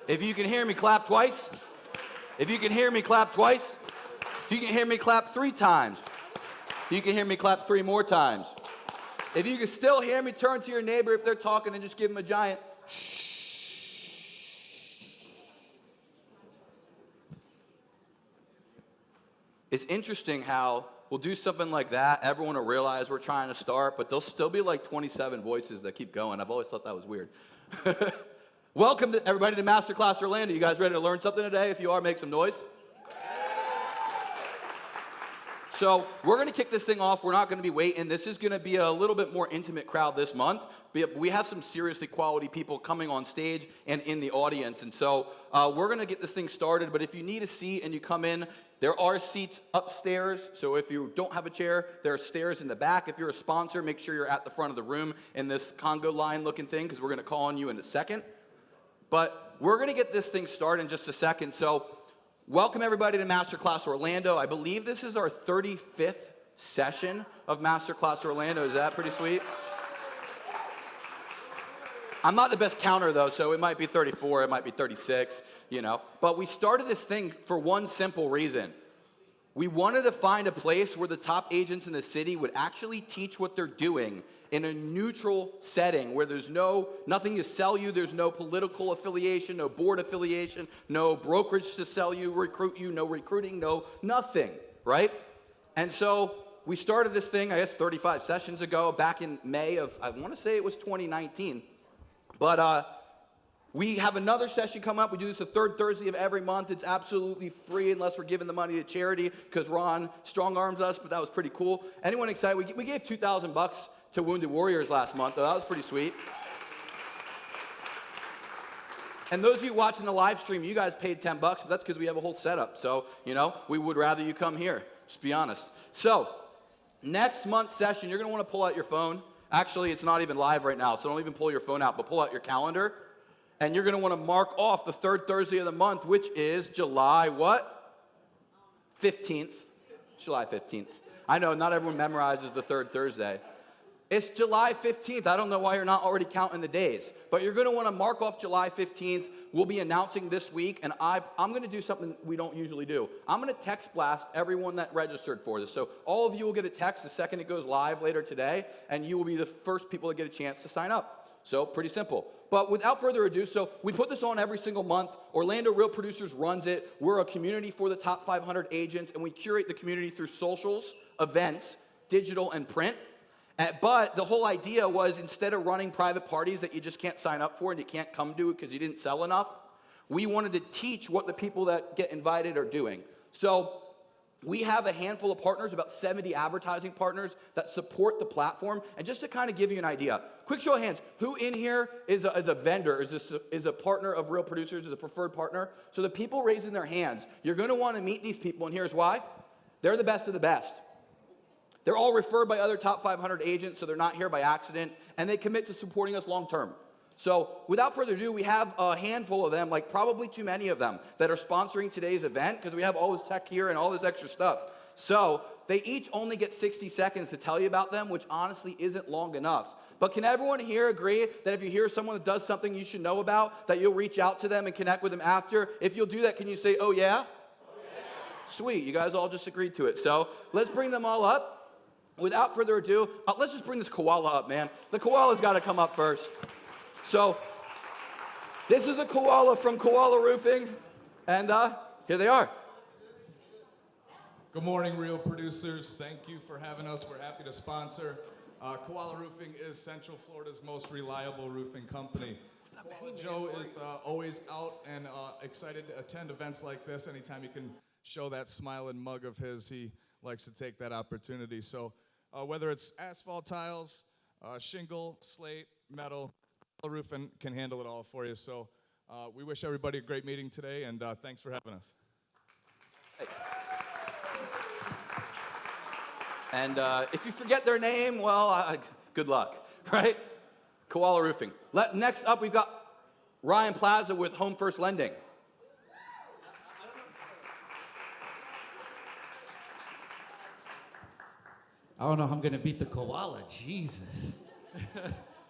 If you can hear me, clap twice. If you can hear me, clap twice. If you can hear me, clap 3 times. If you can hear me, clap 3 more times. If you can still hear me, turn to your neighbor if they're talking and just give them a giant shh. It's interesting how we'll do something like that, everyone will realize we're trying to start, but there'll still be like 27 voices that keep going. I've always thought that was weird. Welcome to everybody to Masterclass Orlando. You guys ready to learn something today? If you are, make some noise. So we're going to kick this thing off. We're not going to be waiting. This is going to be a little bit more intimate crowd this month. We have some seriously quality people coming on stage and in the audience. And so we're going to get this thing started. But if you need a seat and you come in, there are seats upstairs. So if you don't have a chair, there are stairs in the back. If you're a sponsor, make sure you're at the front of the room in this Congo line looking thing, because we're going to call on you in a second. But we're going to get this thing started in just a second. So welcome everybody to Masterclass Orlando. I believe this is our 35th session of Masterclass Orlando. Is that pretty sweet? I'm not the best counter though, so it might be 34, it might be 36, you know. But we started this thing for one simple reason. We wanted to find a place where the top agents in the city would actually teach what they're doing in a neutral setting where there's nothing to sell you, there's no political affiliation, no board affiliation, no brokerage to sell you, recruit you, no recruiting, no nothing, right? And so we started this thing, I guess 35 sessions ago, back in May of, I want to say it was 2019. But we have another session come up. We do this the 3rd Thursday of every month. It's absolutely free unless we're giving the money to charity because Ron strong-arms us, but that was pretty cool. Anyone excited? We gave $2,000 to Wounded Warriors last month, though. That was pretty sweet. And those of you watching the live stream, you guys paid $10, but that's because we have a whole setup. So, you know, we would rather you come here, just be honest. So, next month's session, you're going to want to pull out your phone. Actually, it's not even live right now, so don't even pull your phone out, but pull out your calendar. And you're going to want to mark off the 3rd Thursday of the month, which is July what? 15th. July 15th. I know, not everyone memorizes the 3rd Thursday. It's July 15th. I don't know why you're not already counting the days. But you're going to want to mark off July 15th. We'll be announcing this week, and I'm going to do something we don't usually do. I'm going to text blast everyone that registered for this. So all of you will get a text the second it goes live later today, and you will be the first people to get a chance to sign up. So pretty simple. But without further ado, so we put this on every single month. Orlando Real Producers runs it. We're a community for the top 500 agents, and we curate the community through socials, events, digital, and print. But the whole idea was, instead of running private parties that you just can't sign up for and you can't come to because you didn't sell enough, we wanted to teach what the people that get invited are doing. So we have a handful of partners, about 70 advertising partners that support the platform. And just to kind of give you an idea, quick show of hands, who in here is a vendor, is a partner of Real Producers, is a preferred partner? So the people raising their hands, you're going to want to meet these people, and here's why. They're the best of the best. They're all referred by other top 500 agents, so they're not here by accident, and they commit to supporting us long term. So without further ado, we have a handful of them, like probably too many of them, that are sponsoring today's event because we have all this tech here and all this extra stuff. So they each only get 60 seconds to tell you about them, which honestly isn't long enough. But can everyone here agree that if you hear someone that does something you should know about, that you'll reach out to them and connect with them after? If you'll do that, can you say, oh yeah? Oh, yeah. Sweet, you guys all just agreed to it. So let's bring them all up. Without further ado, let's just bring this koala up, man. The koala's got to come up first. So this is the koala from Koala Roofing, and here they are. Good morning, Real Producers. Thank you for having us. We're happy to sponsor. Koala Roofing is Central Florida's most reliable roofing company. Koala Joe is always out and excited to attend events like this. Anytime you can show that smile and mug of his, he likes to take that opportunity. So whether it's asphalt tiles, shingle, slate, metal, roofing can handle it all for you. So we wish everybody a great meeting today, and thanks for having us. Hey. And if you forget their name, well, good luck, right? Koala Roofing. Next up, we've got Ryan Plaza with Home First Lending. I don't know how I'm going to beat the koala. Jesus.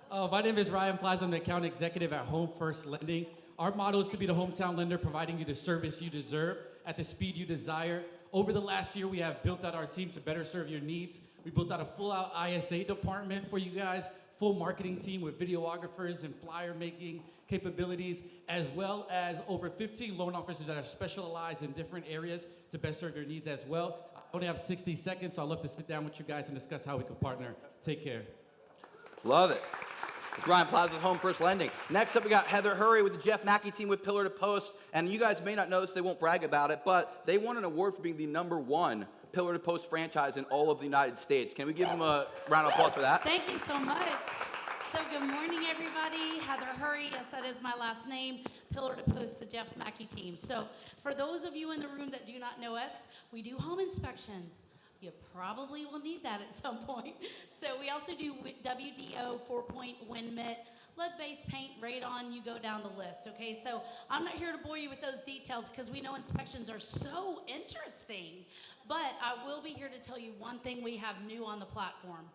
My name is Ryan Plaza. I'm the account executive at Home First Lending. Our motto is to be the hometown lender, providing you the service you deserve at the speed you desire. Over the last year, we have built out our team to better serve your needs. We built out a full-out ISA department for you guys, full marketing team with videographers and flyer making capabilities, as well as over 15 loan officers that are specialized in different areas to best serve your needs as well. I only have 60 seconds, so I'd love to sit down with you guys and discuss how we can partner. Take care. Love it. It's Ryan Plaza with Home First Lending. Next up, we got Heather Hurry with the Jeff Mackey team with Pillar to Post. And you guys may not notice, they won't brag about it, but they won an award for being the #1 Pillar to Post franchise in all of the United States. Can we give them a round of applause for that? Thank you so much. So good morning, everybody. Heather Hurry, yes, that is my last name. Pillar to Post, the Jeff Mackey team. So for those of you in the room that do not know us, we do home inspections. You probably will need that at some point. So we also do WDO, 4-point win mitt, lead-based paint, radon, you go down the list, okay? So I'm not here to bore you with those details because we know inspections are so interesting. But I will be here to tell you one thing we have new on the platform.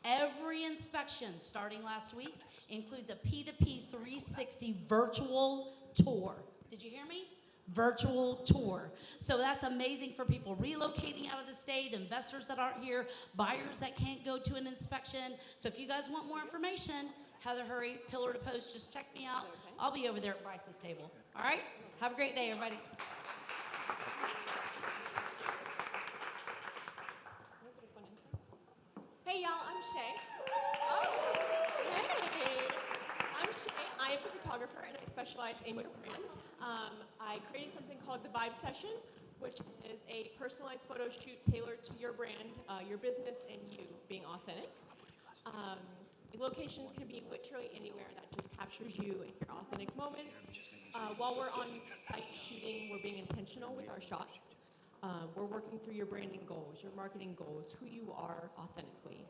Every inspection starting last week includes a P2P 360 virtual tour. Did you hear me? Virtual tour. So that's amazing for people relocating out of the state, investors that aren't here, buyers that can't go to an inspection. So if you guys want more information, Heather Hurry, Pillar to Post, just check me out. I'll be over there at Bryce's table. All right? Have a great day, everybody. Hey y'all, I'm Shay. Oh, hey. I'm Shay. I am a photographer and I specialize in your brand. I created something called the Vibe Session, which is a personalized photo shoot tailored to your brand, your business, and you being authentic. Locations can be literally anywhere that just captures you in your authentic moment. While we're on site shooting, we're being intentional with our shots. We're working through your branding goals, your marketing goals, who you are authentically,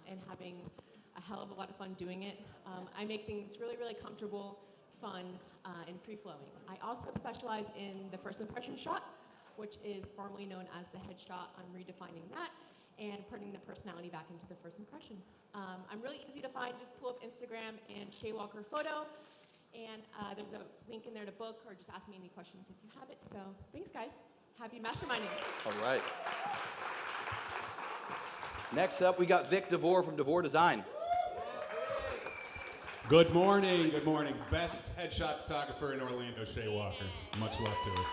and having a hell of a lot of fun doing it. I make things really, really comfortable, fun, and free-flowing. I also specialize in the first impression shot, which is formerly known as the headshot. I'm redefining that and putting the personality back into the first impression. I'm really easy to find. Just pull up Instagram and 𝗙𝗧 photo, and there's a link in there to book, or just ask me any questions if you have it. So thanks, guys. Happy masterminding. All right. Next up, we got Vic Devore from Devore Design. Good morning, good morning. Best headshot photographer in Orlando, 𝗙𝗧. Much love to her.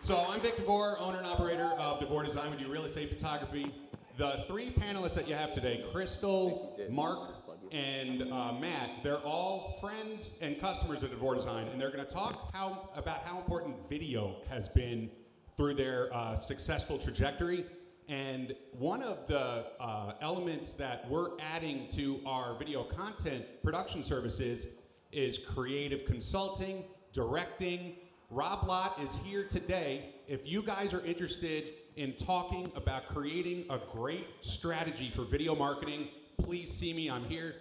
So I'm Vic Devore, owner and operator of Devore Design. We do real estate photography. The 3 panelists that you have today, Crystal, Mark, and Matt, they're all friends and customers of Devore Design, and they're going to talk about how important video has been through their successful trajectory. And one of the elements that we're adding to our video content production services is creative consulting, directing. Rob Lott is here today. If you guys are interested in talking about creating a great strategy for video marketing, please see me. I'm here.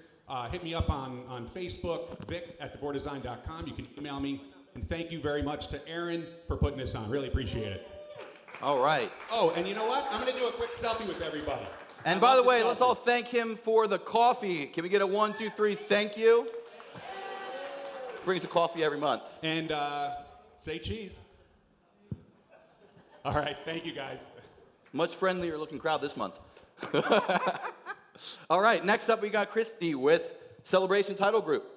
Hit me up on Facebook, vic@devoredesign.com. You can email me. And thank you very much to Aaron for putting this on. Really appreciate it. All right. Oh, and you know what? I'm going to do a quick selfie with everybody. And by the way, let's all thank him for the coffee. Can we get a 1, 2, 3 thank you? Brings a coffee every month. And say cheese. All right, thank you guys. Much friendlier looking crowd this month. All right, next up we got Christy with Celebration Title Group.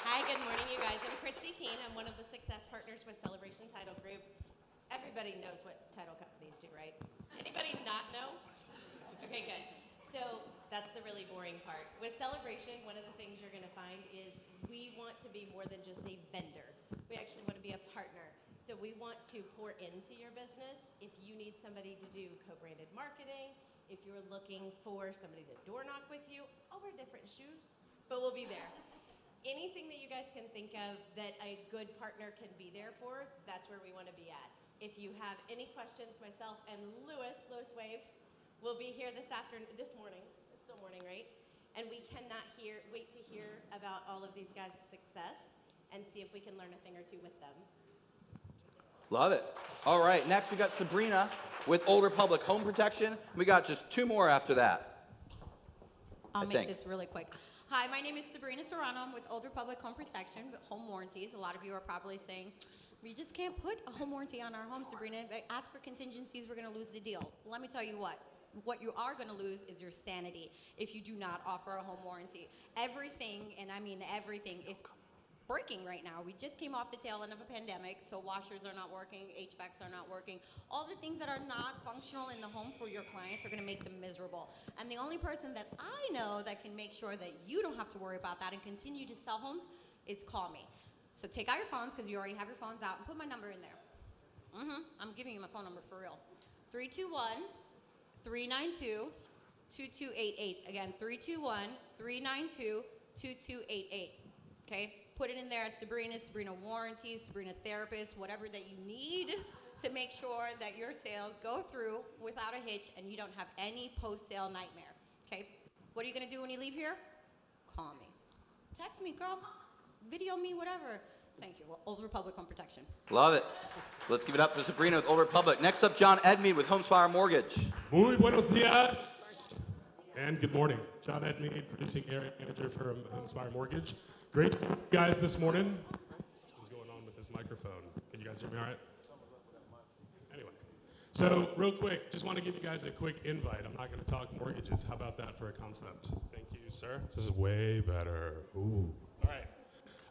Hi, good morning, you guys. I'm Christy Keene. I'm one of the success partners with Celebration Title Group. Everybody knows what title companies do, right? Anybody not know? Okay, good. So that's the really boring part. With Celebration, one of the things you're going to find is we want to be more than just a vendor. We actually want to be a partner. So we want to pour into your business. If you need somebody to do co-branded marketing, if you're looking for somebody to door knock with you, I'll wear different shoes, but we'll be there. Anything that you guys can think of that a good partner can be there for, that's where we want to be at. If you have any questions, myself and Louis Wave, will be here this morning. It's still morning, right? And we cannot wait to hear about all of these guys' success and see if we can learn a thing or two with them. Love it. All right, next we got Sabrina with Old Republic Home Protection. We got just 2 more after that. I'll make this really quick. Hi, my name is Sabrina Serrano. I'm with Old Republic Home Protection, home warranties. A lot of you are probably saying, we just can't put a home warranty on our home, Sabrina. If I ask for contingencies, we're going to lose the deal. Let me tell you what. What you are going to lose is your sanity if you do not offer a home warranty. Everything, and I mean everything, is breaking right now. We just came off the tail end of a pandemic, so washers are not working, HVACs are not working. All the things that are not functional in the home for your clients are going to make them miserable. And the only person that I know that can make sure that you don't have to worry about that and continue to sell homes is call me. So take out your phones, because you already have your phones out, and put my number in there. I'm giving you my phone number for real. 321-392-2288. Again, 321-392-2288. Okay? Put it in there as Sabrina Warranties, Sabrina Therapist, whatever that you need to make sure that your sales go through without a hitch and you don't have any post-sale nightmare. Okay? What are you going to do when you leave here? Call me. Text me, girl. Video me, whatever. Thank you. Well, Old Republic Home Protection. Love it. Let's give it up for Sabrina with Old Republic. Next up, Jan-Nov with HomeSpire Mortgage. Muy buenos días. And good morning. Jan-Nov, producing area manager for HomeSpire Mortgage. Great guys this morning. What's going on with this microphone? Can you guys hear me all right? Anyway, so real quick, just want to give you guys a quick invite. I'm not going to talk mortgages. How about that for a concept? Thank you, sir. This is way better. Ooh. All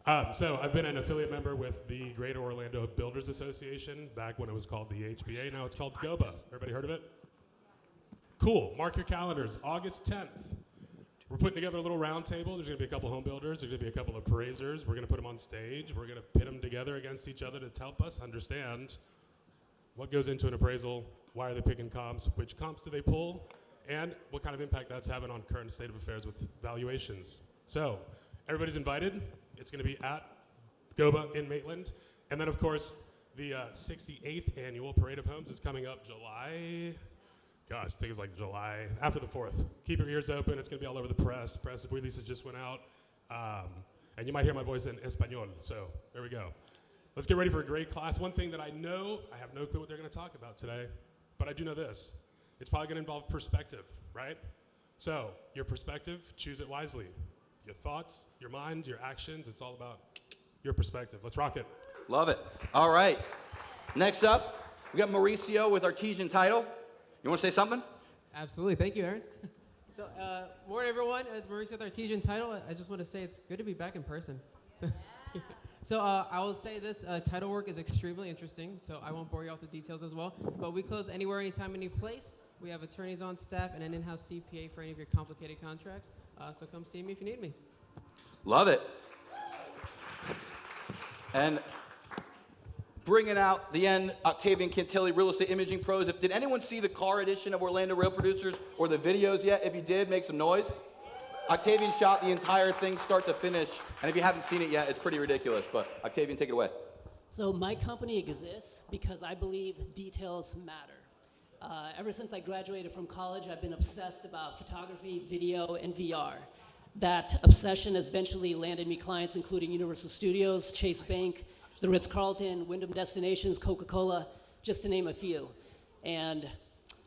right. So I've been an affiliate member with the Greater Orlando Builders Association back when it was called the HBA. Now it's called GOBA. Everybody heard of it? Cool. Mark your calendars. August 10th. We're putting together a little round table. There's going to be a couple home builders. There's going to be a couple appraisers. We're going to put them on stage. We're going to pit them together against each other to help us understand what goes into an appraisal, why are they picking comps, which comps do they pull, and what kind of impact that's having on current state of affairs with valuations. So everybody's invited. It's going to be at GOBA in Maitland. And then, of course, the 68th annual Parade of Homes is coming up July. Gosh, I think it's like July, after the 4th. Keep your ears open. It's going to be all over the press. Press releases just went out. And you might hear my voice in Espanol. So there we go. Let's get ready for a great class. One thing that I know, I have no clue what they're going to talk about today, but I do know this. It's probably going to involve perspective, right? So your perspective, choose it wisely. Your thoughts, your mind, your actions, it's all about your perspective. Let's rock it. Love it. All right. Next up, we got Mauricio with Artesian Title. You want to say something? Absolutely. Thank you, Aaron. So, morning, everyone. As Mauricio with Artesian Title, I just want to say it's good to be back in person. So I will say this, title work is extremely interesting, so I won't bore you with the details as well. But we close anywhere, anytime, any place. We have attorneys on staff and an in-house CPA for any of your complicated contracts. So come see me if you need me. Love it. And bringing out the end, 𝗙𝗏𝗪, Real Estate Imaging Pros. Did anyone see the car edition of Orlando Real Producers or the videos yet? If you did, make some noise. Octavian shot the entire thing start to finish. And if you haven't seen it yet, it's pretty ridiculous. But Octavian, take it away. So my company exists because I believe details matter. Ever since I graduated from college, I've been obsessed about photography, video, and VR. That obsession has eventually landed me clients including Universal Studios, Chase Bank, the Ritz-Carlton, Wyndham Destinations, Coca-Cola, just to name a few. And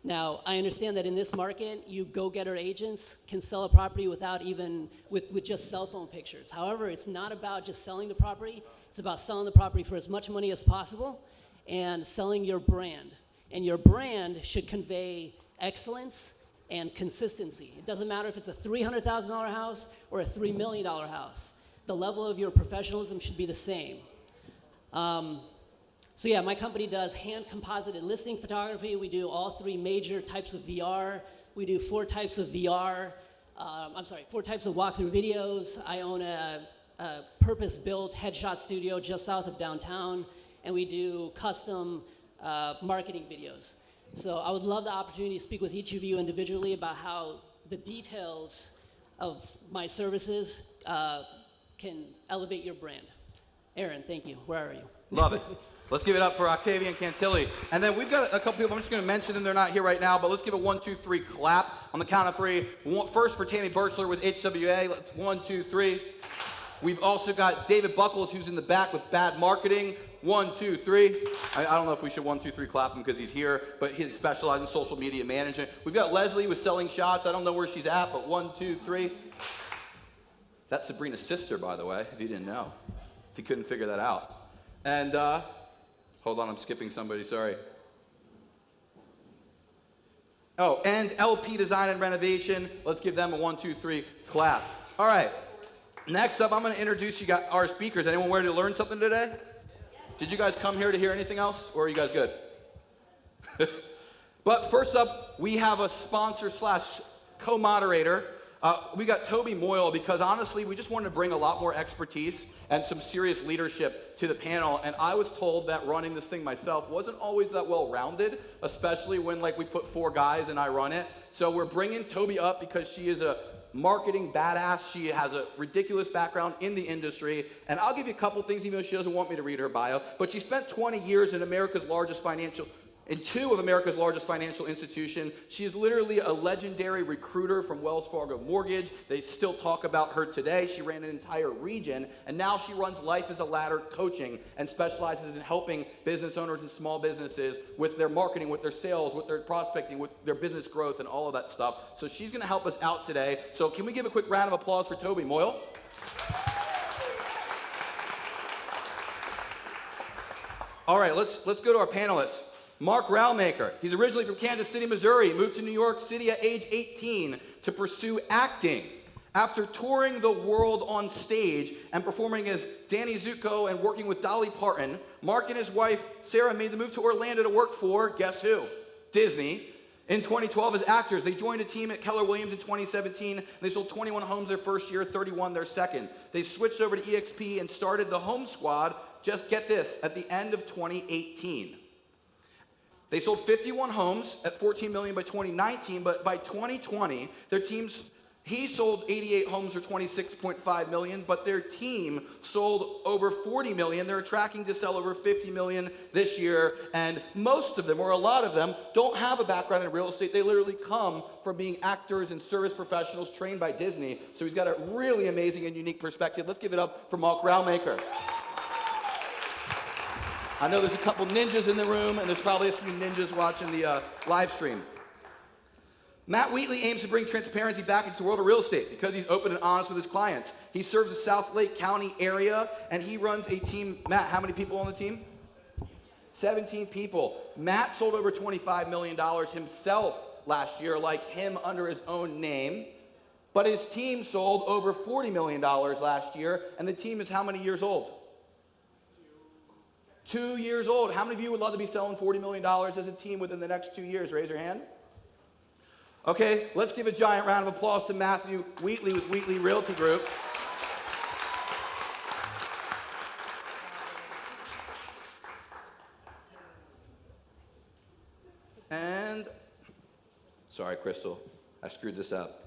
now, I understand that in this market, you go-getter agents can sell a property without even, with just cell phone pictures. However, it's not about just selling the property. It's about selling the property for as much money as possible and selling your brand. And your brand should convey excellence and consistency. It doesn't matter if it's a $300,000 house or a $3 million house. The level of your professionalism should be the same. So yeah, my company does hand composited listing photography. We do all three major types of VR. We do four types of walkthrough videos. I own a purpose-built headshot studio just south of downtown, and we do custom marketing videos. So I would love the opportunity to speak with each of you individually about how the details of my services can elevate your brand. Aaron, thank you. Where are you? Love it. Let's give it up for 𝗙𝗏𝗪. And then we've got a couple people, I'm just going to mention them. They're not here right now, but let's give a 1, 2, 3 clap on the count of 3. First for Tammy Birchler with HWA. Let's 1, 2, 3. We've also got David Buckles, who's in the back with Bad Marketing. 1, 2, 3. I don't know if we should 1, 2, 3 clap him because he's here, but he specializes in social media management. We've got Leslie with Selling Shots. I don't know where she's at, but 1, 2, 3. That's Sabrina's sister, by the way, if you didn't know, if you couldn't figure that out. And, hold on, I'm skipping somebody, sorry. Oh, and LP Design and Renovation. Let's give them a 1, 2, 3 clap. All right. Next up, I'm going to introduce you guys, our speakers. Anyone ready to learn something today? Did you guys come here to hear anything else, or are you guys good? But first up, we have a sponsor slash co-moderator. We got Tobi Moyle because honestly, we just wanted to bring a lot more expertise and some serious leadership to the panel. And I was told that running this thing myself wasn't always that well-rounded, especially when like we put 4 guys and I run it. So we're bringing Tobi up because she is a marketing badass. She has a ridiculous background in the industry. And I'll give you a couple things, even though she doesn't want me to read her bio. But she spent 20 years in two of America's largest financial institutions. She is literally a legendary recruiter from Wells Fargo Mortgage. They still talk about her today. She ran an entire region, and now she runs Life as a Ladder coaching and specializes in helping business owners and small businesses with their marketing, with their sales, with their prospecting, with their business growth, and all of that stuff. So she's going to help us out today. So can we give a quick round of applause for Tobi Moyle? All right, let's go to our panelists. Rao Maker. He's originally from Kansas City, Missouri, moved to New York City at age 18 to pursue acting. After touring the world on stage and performing as Danny Zuko and working with Dolly Parton, Mark and his wife, Sarah, made the move to Orlando to work for, guess who? Disney. In 2012 as actors, they joined a team at Keller Williams in 2017. And they sold 21 homes their first year, 31 their second. They switched over to EXP and started the Home Squad, just get this, at the end of 2018. They sold 51 homes at $14 million by 2019, but by 2020, he sold 88 homes for $26.5 million, but their team sold over $40 million. They're tracking to sell over $50 million this year, and most of them, or a lot of them, don't have a background in real estate. They literally come from being actors and service professionals trained by Disney, so he's got a really amazing and unique perspective. Let's give it up for Rao Maker. I know there's a couple ninjas in the room, and there's probably a few ninjas watching the live stream. Matt Wheatley aims to bring transparency back into the world of real estate because he's open and honest with his clients. He serves the South Lake County area, and he runs a team. Matt, how many people on the team? 17 people. Matt sold over $25 million himself last year, like him under his own name. But his team sold over $40 million last year, and the team is how many years old? 2 years old. How many of you would love to be selling $40 million as a team within the next 2 years? Raise your hand. Okay, let's give a giant round of applause to Matthew Wheatley with Wheatley Realty Group. And, sorry, Crystal, I screwed this up.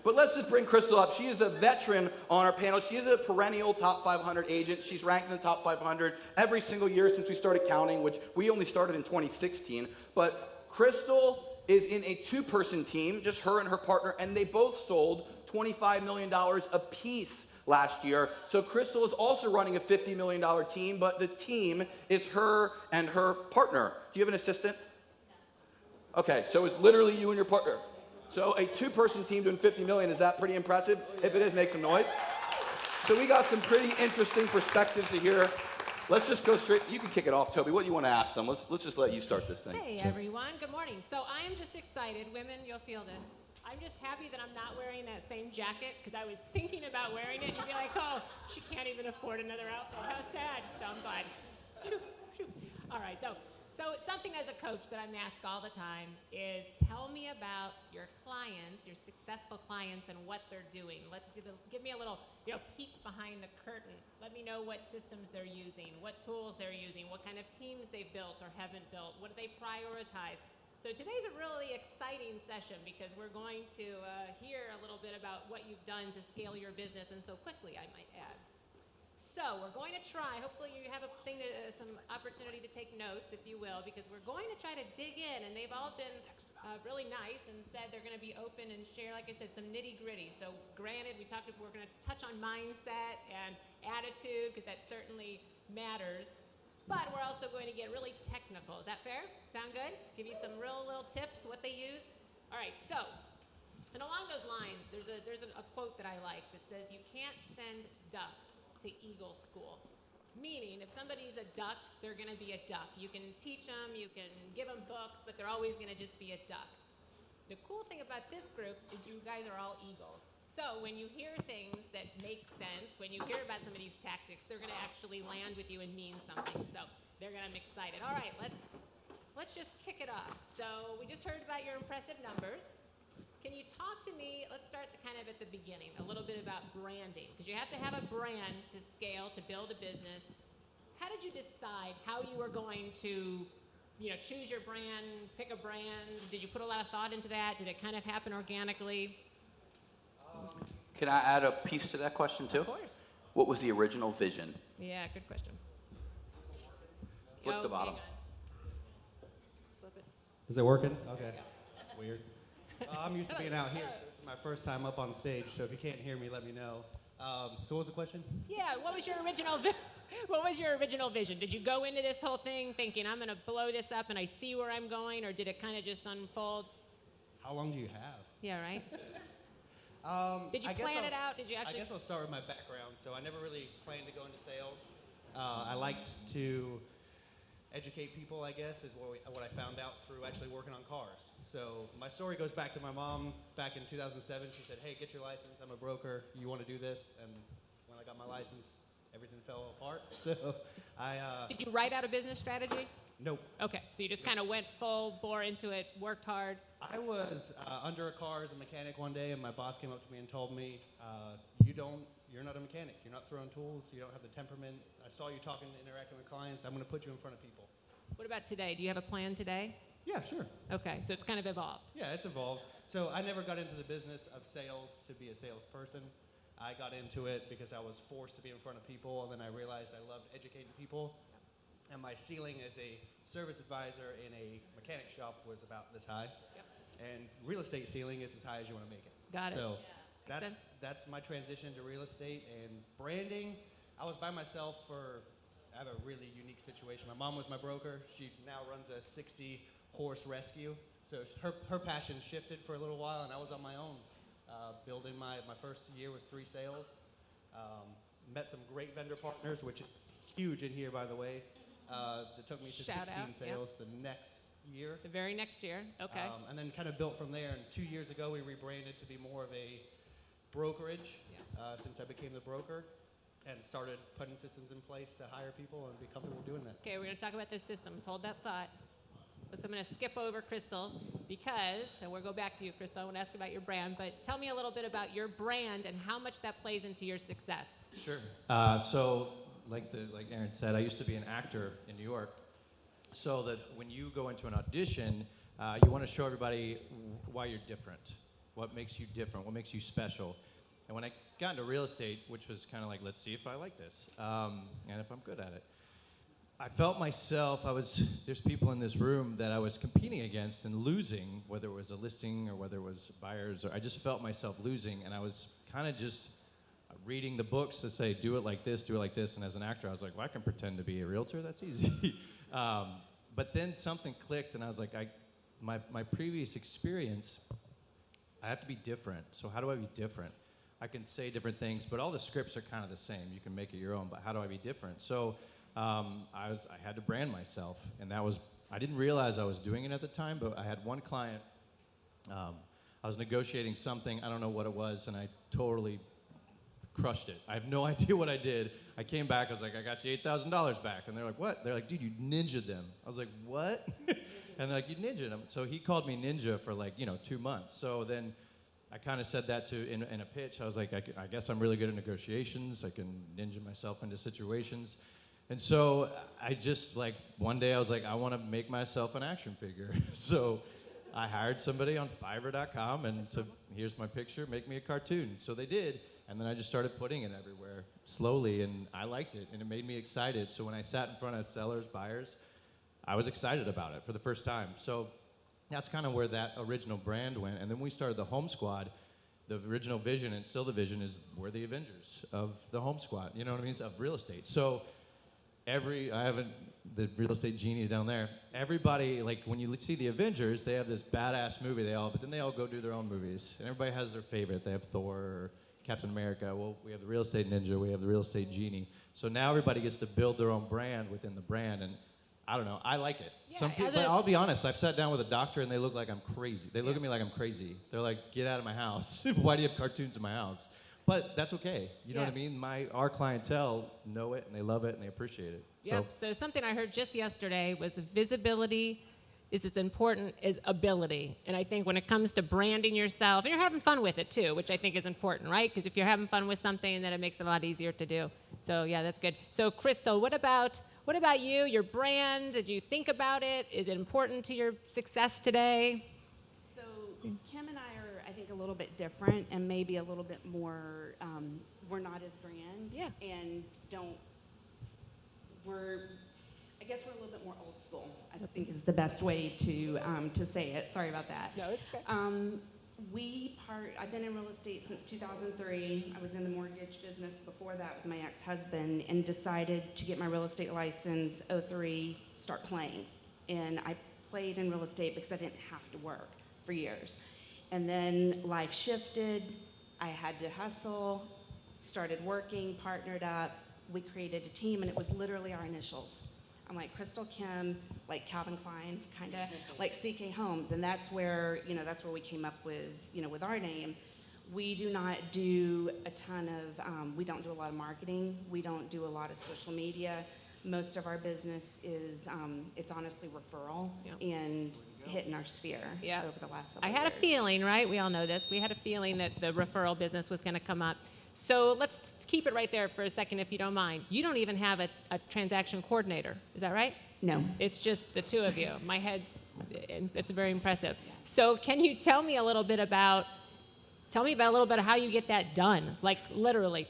But let's just bring Crystal up. She is the veteran on our panel. She is a perennial top 500 agent. She's ranked in the top 500 every single year since we started counting, which we only started in 2016. But Crystal is in a 2-person team, just her and her partner, and they both sold $25 million apiece last year. So Crystal is also running a $50 million team, but the team is her and her partner. Do you have an assistant? Okay, so it's literally you and your partner. So a 2-person team doing $50 million, is that pretty impressive? If it is, make some noise. So we got some pretty interesting perspectives to hear. Let's just go straight. You can kick it off, Tobi. What do you want to ask them? Let's just let you start this thing. Hey, everyone. Good morning. So I am just excited. Women, you'll feel this. I'm just happy that I'm not wearing that same jacket because I was thinking about wearing it and you'd be like, oh, she can't even afford another outfit. How sad. So I'm glad. Shoo, shoo. All right. So something as a coach that I'm asked all the time is tell me about your clients, your successful clients, and what they're doing. Give me a little peek behind the curtain. Let me know what systems they're using, what tools they're using, what kind of teams they've built or haven't built, what do they prioritize. So today's a really exciting session because we're going to hear a little bit about what you've done to scale your business, and so quickly, I might add. So we're going to try, hopefully you have some opportunity to take notes, if you will, because we're going to try to dig in, and they've all been really nice and said they're going to be open and share, like I said, some nitty-gritty. So granted, we're going to touch on mindset and attitude, because that certainly matters, but we're also going to get really technical. Is that fair? Sound good? Give you some real little tips, what they use? All right, so And along those lines, there's a quote that I like that says, you can't send ducks to eagle school. Meaning, if somebody's a duck, they're going to be a duck. You can teach them, you can give them books, but they're always going to just be a duck. The cool thing about this group is you guys are all eagles. So when you hear things that make sense, when you hear about some of these tactics, they're going to actually land with you and mean something. So they're going to be excited. All right, let's just kick it off. So we just heard about your impressive numbers. Can you talk to me, let's start kind of at the beginning, a little bit about branding, because you have to have a brand to scale, to build a business. How did you decide how you were going to, choose your brand, pick a brand? Did you put a lot of thought into that? Did it kind of happen organically? Can I add a piece to that question too? Of course. What was the original vision? Yeah, good question. Flip the bottom. hang on. Flip it. Is it working? Okay. There you go. That's weird. I'm used to being out here, so this is my first time up on stage, so if you can't hear me, let me know. So what was the question? Yeah, what was your original vision? Did you go into this whole thing thinking, I'm going to blow this up and I see where I'm going, or did it kind of just unfold? How long do you have? Yeah, right? Did you plan it out? Did you actually? I guess I'll start with my background. So I never really planned to go into sales. I liked to educate people, I guess, is what I found out through actually working on cars. So my story goes back to my mom back in 2007. She said, hey, get your license. I'm a broker. You want to do this? And when I got my license, everything fell apart. So Did you write out a business strategy? Nope. Okay, so you just kind of went full bore into it, worked hard. I was under a car as a mechanic one day, and my boss came up to me and told me, you're not a mechanic. You're not throwing tools. You don't have the temperament. I saw you talking and interacting with clients. I'm going to put you in front of people. What about today? Do you have a plan today? Yeah, sure. Okay, so it's kind of evolved. Yeah, it's evolved. So I never got into the business of sales to be a salesperson. I got into it because I was forced to be in front of people, and then I realized I loved educating people. And my ceiling as a service advisor in a mechanic shop was about this high. Yep. And real estate ceiling is as high as you want to make it. Got it. So Yeah. that's my transition to real estate. And branding, I was by myself I have a really unique situation. My mom was my broker. She now runs a 60-horse rescue. So her passion shifted for a little while, and I was on my own. Building my first year was 3 sales. Met some great vendor partners, which is huge in here, by the way. It took me to Shout 16 out, sales the next year. The very next year, okay. And then kind of built from there. And 2 years ago, we rebranded to be more of a brokerage since I became the broker, and started putting systems in place to hire people and be comfortable doing that. Okay, we're going to talk about those systems. Hold that thought. I'm going to skip over Crystal because, and we'll go back to you, Crystal. I want to ask about your brand, but tell me a little bit about your brand and how much that plays into your success. Sure. So, like Aaron said, I used to be an actor in New York. So that when you go into an audition, you want to show everybody why you're different, what makes you different, what makes you special. And when I got into real estate, which was kind of like, let's see if I like this, and if I'm good at it, I felt myself, there's people in this room that I was competing against and losing, whether it was a listing or whether it was buyers, or I just felt myself losing, and I was kind of just reading the books that say, do it like this, and as an actor, I was like, well, I can pretend to be a realtor, that's easy. But then something clicked, and I was like, my previous experience, I have to be different, so how do I be different? I can say different things, but all the scripts are kind of the same. You can make it your own, but how do I be different? So I had to brand myself, and I didn't realize I was doing it at the time, but I had one client, I was negotiating something, I don't know what it was, and I totally crushed it. I have no idea what I did. I came back, I was like, I got you $8,000 back. And they're like, what? They're like, dude, you ninja'd them. I was like, what? And they're like, you ninja'd them. So he called me ninja for 2 months. So then I kind of said that in a pitch. I was like, I guess I'm really good at negotiations. I can ninja myself into situations. And so I just one day I was like, I want to make myself an action figure. So I hired somebody on Fiverr.com and said, here's my picture, make me a cartoon. So they did. And then I just started putting it everywhere slowly, and I liked it, and it made me excited. So when I sat in front of sellers, buyers, I was excited about it for the first time. So that's kind of where that original brand went. And then we started the Home Squad. The original vision, and still the vision, is we're the Avengers of the Home Squad, you know what I mean, of real estate. So I haven't, the real estate genie down there. Everybody, like when you see the Avengers, they have this badass movie, but then they all go do their own movies. And everybody has their favorite. They have Thor or Captain America. Well, we have the real estate ninja, we have the real estate genie. So now everybody gets to build their own brand within the brand, and I don't know, I like it. Yeah, Some people, but I'll be honest, I've sat down with a doctor and they look like I'm crazy. They look at me like I'm crazy. They're like, get out of my house. Why do you have cartoons in my house? But that's okay. You know what I mean? Our clientele know it and they love it and they appreciate it. Yep. So something I heard just yesterday was visibility is as important as ability. And I think when it comes to branding yourself, and you're having fun with it too, which I think is important, right? Because if you're having fun with something, then it makes it a lot easier to do. So yeah, that's good. So Crystal, what about you? Your brand? Did you think about it? Is it important to your success today? So Kim and I are, I think, a little bit different and maybe a little bit more, we're not as grand. Yeah. And I guess we're a little bit more old school, I think is the best way to say it. Sorry about that. No, it's okay. I've been in real estate since 2003. I was in the mortgage business before that with my ex-husband and decided to get my real estate license 03, start playing. And I played in real estate because I didn't have to work for years. And then life shifted. I had to hustle, started working, partnered up. We created a team, and it was literally our initials. I'm like Crystal Kim, like Calvin Klein, kind of like CK Homes, and that's where we came up with, with our name. We do not do a ton of, we don't do a lot of marketing. We don't do a lot of social media. Most of our business is, it's honestly referral and hitting our sphere over the last several years. I had a feeling, right? We all know this. We had a feeling that the referral business was going to come up. So let's keep it right there for a second, if you don't mind. You don't even have a transaction coordinator. Is that right? No. It's just the two of you. My head, it's very impressive. So can you tell me a little bit about how you get that done? Like literally,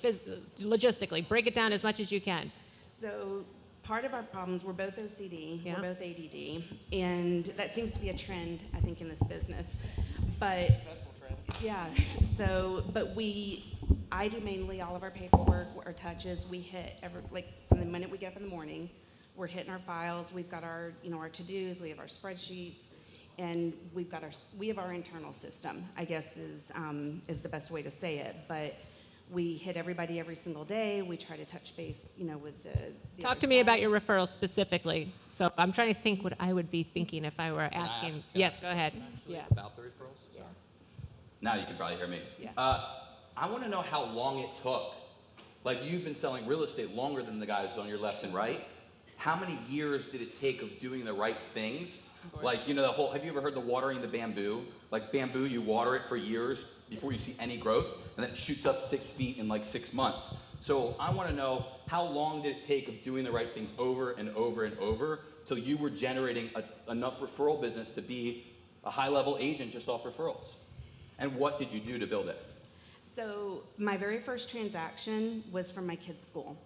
logistically, break it down as much as you can. So part of our problems, we're both OCD, we're both ADD, and that seems to be a trend, I think, in this business. But yeah, I do mainly all of our paperwork, our touches. We hit from the minute we get up in the morning, we're hitting our files. We've got our, our to-dos, we have our spreadsheets, and we have our internal system, I guess is the best way to say it. But we hit everybody every single day. We try to touch base, with the Talk to me about your referrals specifically. So I'm trying to think what I would be thinking if I were asking. Yes, go ahead. About the referrals? Yeah. Now you can probably hear me. Yeah. I want to know how long it took. Like, you've been selling real estate longer than the guys on your left and right. How many years did it take of doing the right things? Like, have you ever heard the watering the bamboo? Like bamboo, you water it for years before you see any growth, and then it shoots up 6 feet in like 6 months. So I want to know, how long did it take of doing the right things over and over and over till you were generating enough referral business to be a high-level agent just off referrals? And what did you do to build it? So my very first transaction was from my kids' school.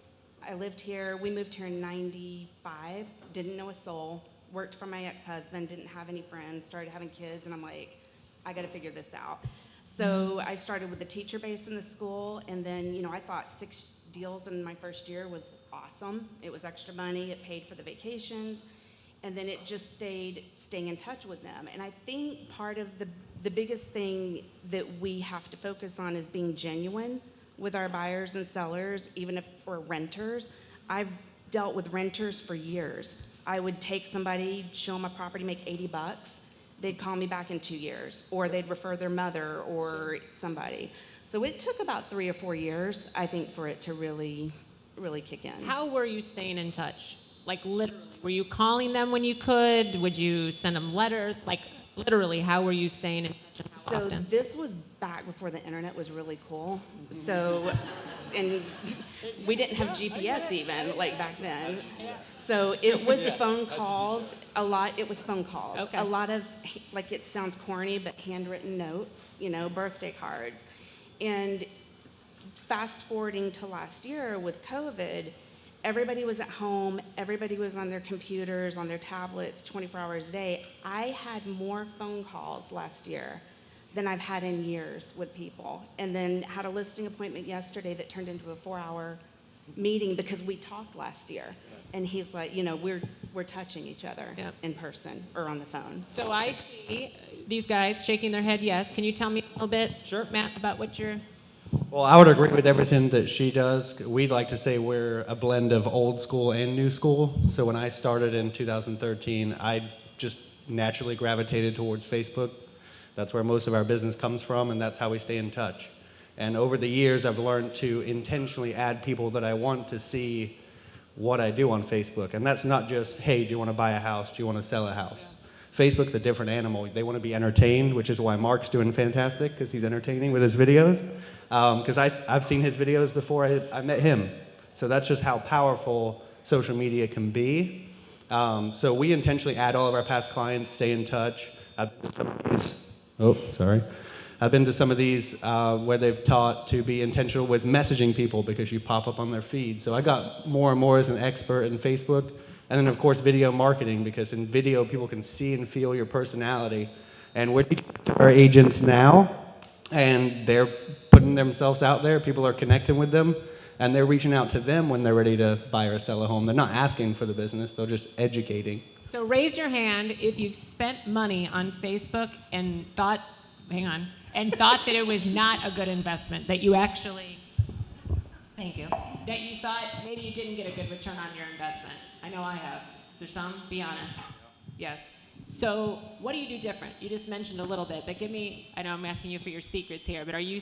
I lived here, we moved here in 95, didn't know a soul, worked for my ex-husband, didn't have any friends, started having kids, and I'm like, I gotta figure this out. So I started with the teacher base in the school, and then, I thought 6 deals in my first year was awesome. It was extra money, it paid for the vacations, and then it just staying in touch with them. And I think part of the biggest thing that we have to focus on is being genuine with our buyers and sellers, even if we're renters. I've dealt with renters for years. I would take somebody, show them a property, make $80. They'd call me back in 2 years, or they'd refer their mother or somebody. So it took about 3 or 4 years, I think, for it to really, really kick in. How were you staying in touch? Like literally, were you calling them when you could? Would you send them letters? Like literally, how were you staying in touch and how often? This was back before the internet was really cool. So, and we didn't have GPS even, like back then. So it was phone calls, it was phone calls. Okay. A lot of, like, it sounds corny, but handwritten notes, birthday cards. And fast forwarding to last year with COVID, everybody was at home, everybody was on their computers, on their tablets, 24 hours a day. I had more phone calls last year than I've had in years with people. And then had a listing appointment yesterday that turned into a 4-hour meeting because we talked last year. And he's like, you know, we're touching each other in person or on the phone. So I see these guys shaking their head yes. Can you tell me a little bit, Matt, about what you're... Well, I would agree with everything that she does. We'd like to say we're a blend of old school and new school. So when I started in 2013, I just naturally gravitated towards Facebook. That's where most of our business comes from, and that's how we stay in touch. And over the years, I've learned to intentionally add people that I want to see what I do on Facebook. And that's not just, hey, do you want to buy a house? Do you want to sell a house? Facebook's a different animal. They want to be entertained, which is why Mark's doing fantastic, because he's entertaining with his videos. Because I've seen his videos before I met him. So that's just how powerful social media can be. So we intentionally add all of our past clients, stay in touch. I've been to some of these where they've taught to be intentional with messaging people because you pop up on their feed. So I got more and more as an expert in Facebook. And then, of course, video marketing, because in video, people can see and feel your personality. And we're our agents now, and they're putting themselves out there. People are connecting with them, and they're reaching out to them when they're ready to buy or sell a home. They're not asking for the business. They're just educating. So raise your hand if you've spent money on Facebook and thought, that it was not a good investment, that you actually, thank you, that you thought maybe you didn't get a good return on your investment. I know I have. Is there some? Be honest. Yes. So what do you do different? You just mentioned a little bit, but give me, I know I'm asking you for your secrets here, but are you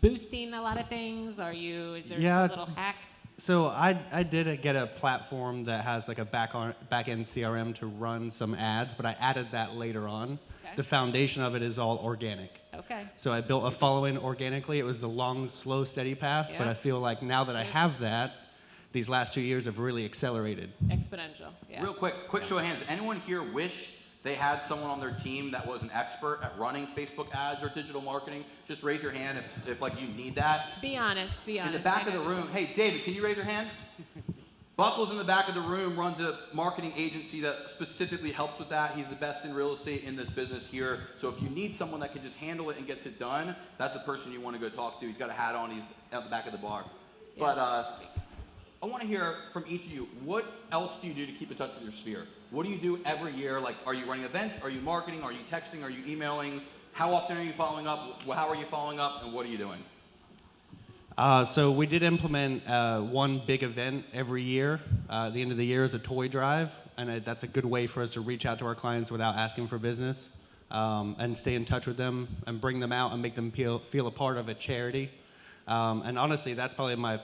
boosting a lot of things? Is there a little hack? So I did get a platform that has like a back-end CRM to run some ads, but I added that later on. Okay. The foundation of it is all organic. Okay. So I built a following organically. It was the long, slow, steady path, but I feel like now that I have that, these last 2 years have really accelerated. Exponential, yeah. Real quick show of hands. Anyone here wish they had someone on their team that was an expert at running Facebook ads or digital marketing? Just raise your hand if like you need that. Be honest. In the back of the room, hey, David, can you raise your hand? Buckles in the back of the room runs a marketing agency that specifically helps with that. He's the best in real estate in this business here. So if you need someone that can just handle it and gets it done, that's the person you want to go talk to. He's got a hat on. He's at the back of the bar. Yeah. But I want to hear from each of you, what else do you do to keep in touch with your sphere? What do you do every year? Like, are you running events? Are you marketing? Are you texting? Are you emailing? How often are you following up? How are you following up? And what are you doing? So we did implement one big event every year. At the end of the year is a toy drive, and that's a good way for us to reach out to our clients without asking for business, and stay in touch with them and bring them out and make them feel a part of a charity. And honestly, that's probably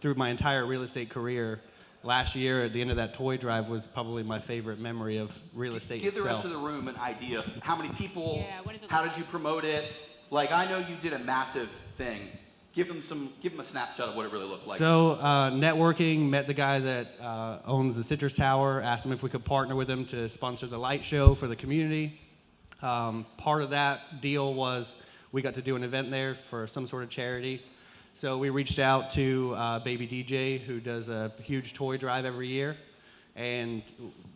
through my entire real estate career, last year at the end of that toy drive was probably my favorite memory of real estate Give itself. the rest of the room an idea. How many people? Yeah, what is it how like? did you promote it? Like, I know you did a massive thing. Give them a snapshot of what it really looked like. So networking, met the guy that owns the Citrus Tower, asked him if we could partner with him to sponsor the light show for the community. Part of that deal was we got to do an event there for some sort of charity. So we reached out to Baby DJ, who does a huge toy drive every year. And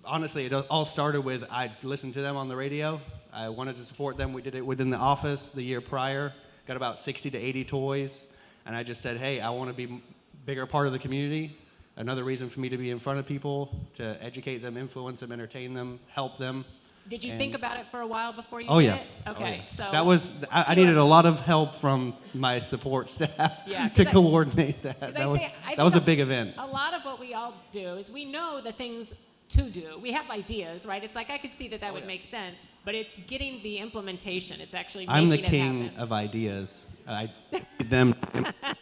honestly, it all started with I listened to them on the radio. I wanted to support them. We did it within the office the year prior. Got about 60 to 80 toys. And I just said, hey, I want to be a bigger part of the community. Another reason for me to be in front of people, to educate them, influence them, entertain them, help them. Did you think about it for a while before you did it? Okay, so that was I needed a lot of help from my support staff to coordinate that. That was a big event. A lot of what we all do is we know the things to do. We have ideas, right? It's like I could see that would make sense, but it's getting the implementation. It's actually making I'm the it king happen. of ideas. I need them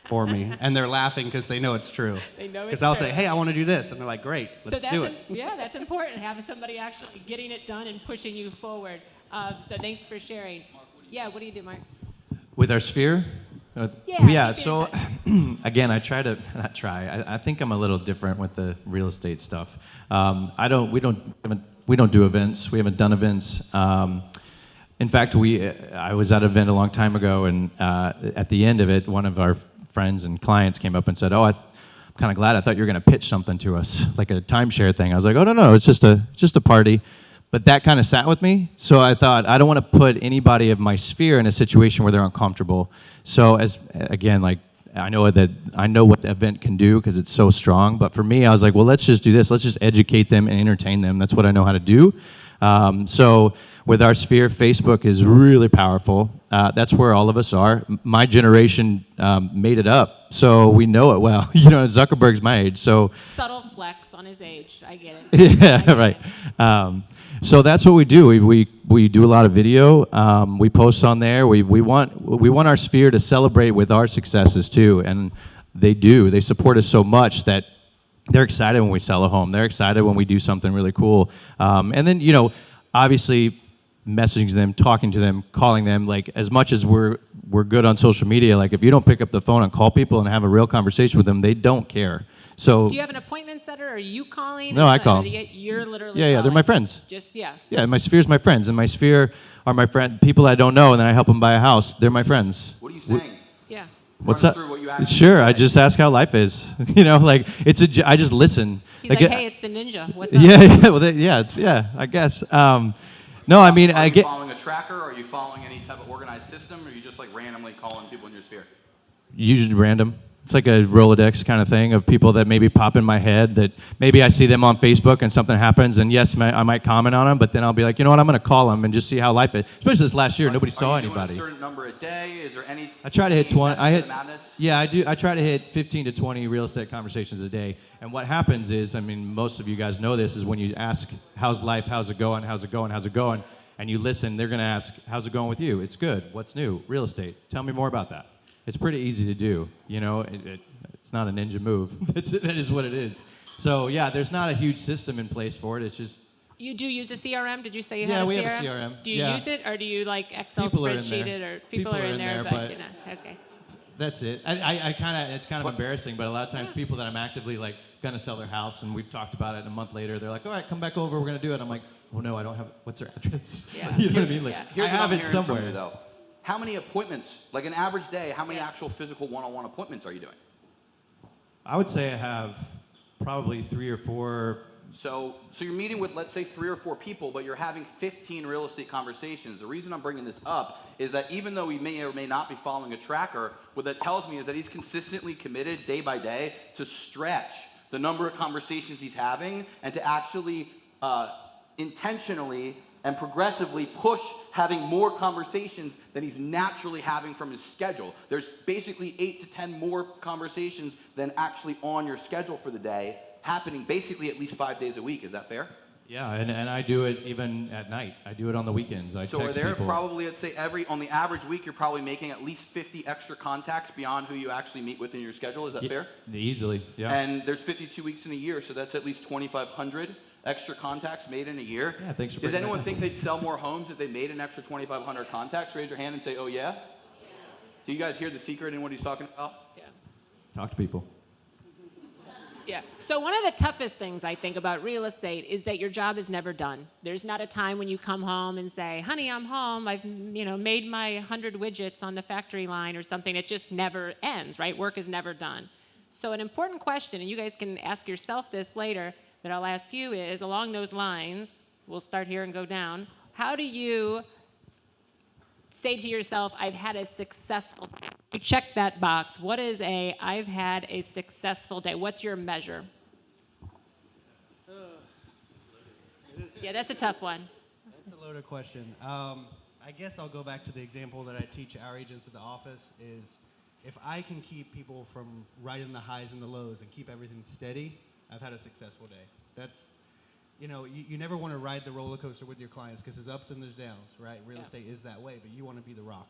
for me, and they're laughing because they know it's true. They know it's Because I'll true. say, hey, I want to do this, and they're like, great, let's do it. Yeah, that's important, having somebody actually getting it done and pushing you forward. So thanks for sharing. Yeah, what do you do, Mark? With our sphere? Yeah, so again, I think I'm a little different with the real estate stuff. We don't do events. We haven't done events. In fact, I was at an event a long time ago, and at the end of it, one of our friends and clients came up and said, I'm kind of glad. I thought you were going to pitch something to us, like a timeshare thing. I was like, oh, no, it's just a party. But that kind of sat with me. So I thought, I don't want to put anybody of my sphere in a situation where they're uncomfortable. So as I know what the event can do because it's so strong. But for me, I was like, well, let's just do this. Let's just educate them and entertain them. That's what I know how to do. So with our sphere, Facebook is really powerful. That's where all of us are. My generation made it up, so we know it well. Zuckerberg's my age, so. Subtle flex on his age. I get it. Yeah, right. So that's what we do. We do a lot of video. We post on there. We want our sphere to celebrate with our successes too, and they do. They support us so much that they're excited when we sell a home. They're excited when we do something really cool. And then obviously messaging them, talking to them, calling them. Like as much as we're good on social media, like if you don't pick up the phone and call people and have a real conversation with them, they don't care. So do you have an appointment setter, or are you calling? No, I call. You're literally Yeah, they're my friends. Just, yeah. Yeah, my sphere's my friends, and my sphere are my people I don't know, and then I help them buy a house. They're my friends. What are you saying? Yeah. What's Run up? through what you actually Sure, say. I just ask how life is. Like I just listen. He's like, hey, it's the ninja. What's up? Yeah, well, I guess. No, I mean, Are you following a tracker? Or are you following any type of organized system? Or are you just like randomly calling people in your sphere? Usually random. It's like a Rolodex kind of thing of people that maybe pop in my head that maybe I see them on Facebook and something happens, and yes, I might comment on them, but then I'll be like, you know what, I'm going to call them and just see how life is. Especially this last year, nobody saw anybody. Are you doing a certain number a day? Is there any? I try to hit 20. Madness? Yeah, I do. I try to hit 15 to 20 real estate conversations a day. And what happens is, I mean, most of you guys know this, is when you ask, how's life, how's it going, how's it going, how's it going, and you listen, they're going to ask, how's it going with you? It's good. What's new? Real estate. Tell me more about that. It's pretty easy to do. It's not a ninja move. That is what it is. So yeah, there's not a huge system in place for it. It's just. You do use a CRM? Did you say you Yeah, had a CRM? we have a CRM. Do you use it, or do you like Excel People are in spreadsheet there. it, or people are in there, but okay. That's it. It's kind of embarrassing, but a lot of times people that I'm actively like gonna sell their house, and we've talked about it, and a month later they're like, all right, come back over, we're gonna do it. I'm like, oh no, I don't have. What's their address? Yeah. You know what I mean? Like, Here's I what have I'm it hearing somewhere. from you, though. How many appointments, like an average day, how many actual physical one-on-one appointments are you doing? I would say I have probably 3 or 4. So you're meeting with, let's say, 3 or 4 people, but you're having 15 real estate conversations. The reason I'm bringing this up is that even though he may or may not be following a tracker, what that tells me is that he's consistently committed day by day to stretch the number of conversations he's having and to actually intentionally and progressively push having more conversations than he's naturally having from his schedule. There's basically 8 to 10 more conversations than actually on your schedule for the day, happening basically at least 5 days a week. Is that fair? Yeah, and I do it even at night. I do it on the weekends. So are there probably, let's say, on the average week, you're probably making at least 50 extra contacts beyond who you actually meet with in your schedule. Is that fair? Easily, yeah. And there's 52 weeks in a year, so that's at least 2,500 extra contacts made in a year. Yeah, thanks for Does bringing anyone that think they'd sell more homes if they made an extra 2,500 contacts? Raise your hand and say, oh yeah? Do you guys hear the secret in what he's talking about? Yeah. Talk to people. Yeah. So one of the toughest things I think about real estate is that your job is never done. There's not a time when you come home and say, honey, I'm home. I've made my 100 widgets on the factory line or something. It just never ends, right? Work is never done. So an important question, and you guys can ask yourself this later, that I'll ask you is, along those lines, we'll start here and go down, how do you say to yourself, I've had a successful day? You check that box. What is I've had a successful day? What's your measure? Yeah, that's a tough one. That's a loaded question. I guess I'll go back to the example that I teach our agents at the office is if I can keep people from riding the highs and the lows and keep everything steady, I've had a successful day. That's, you never want to ride the roller coaster with your clients because there's ups and there's downs, right? Real estate is that way, but you want to be the rock.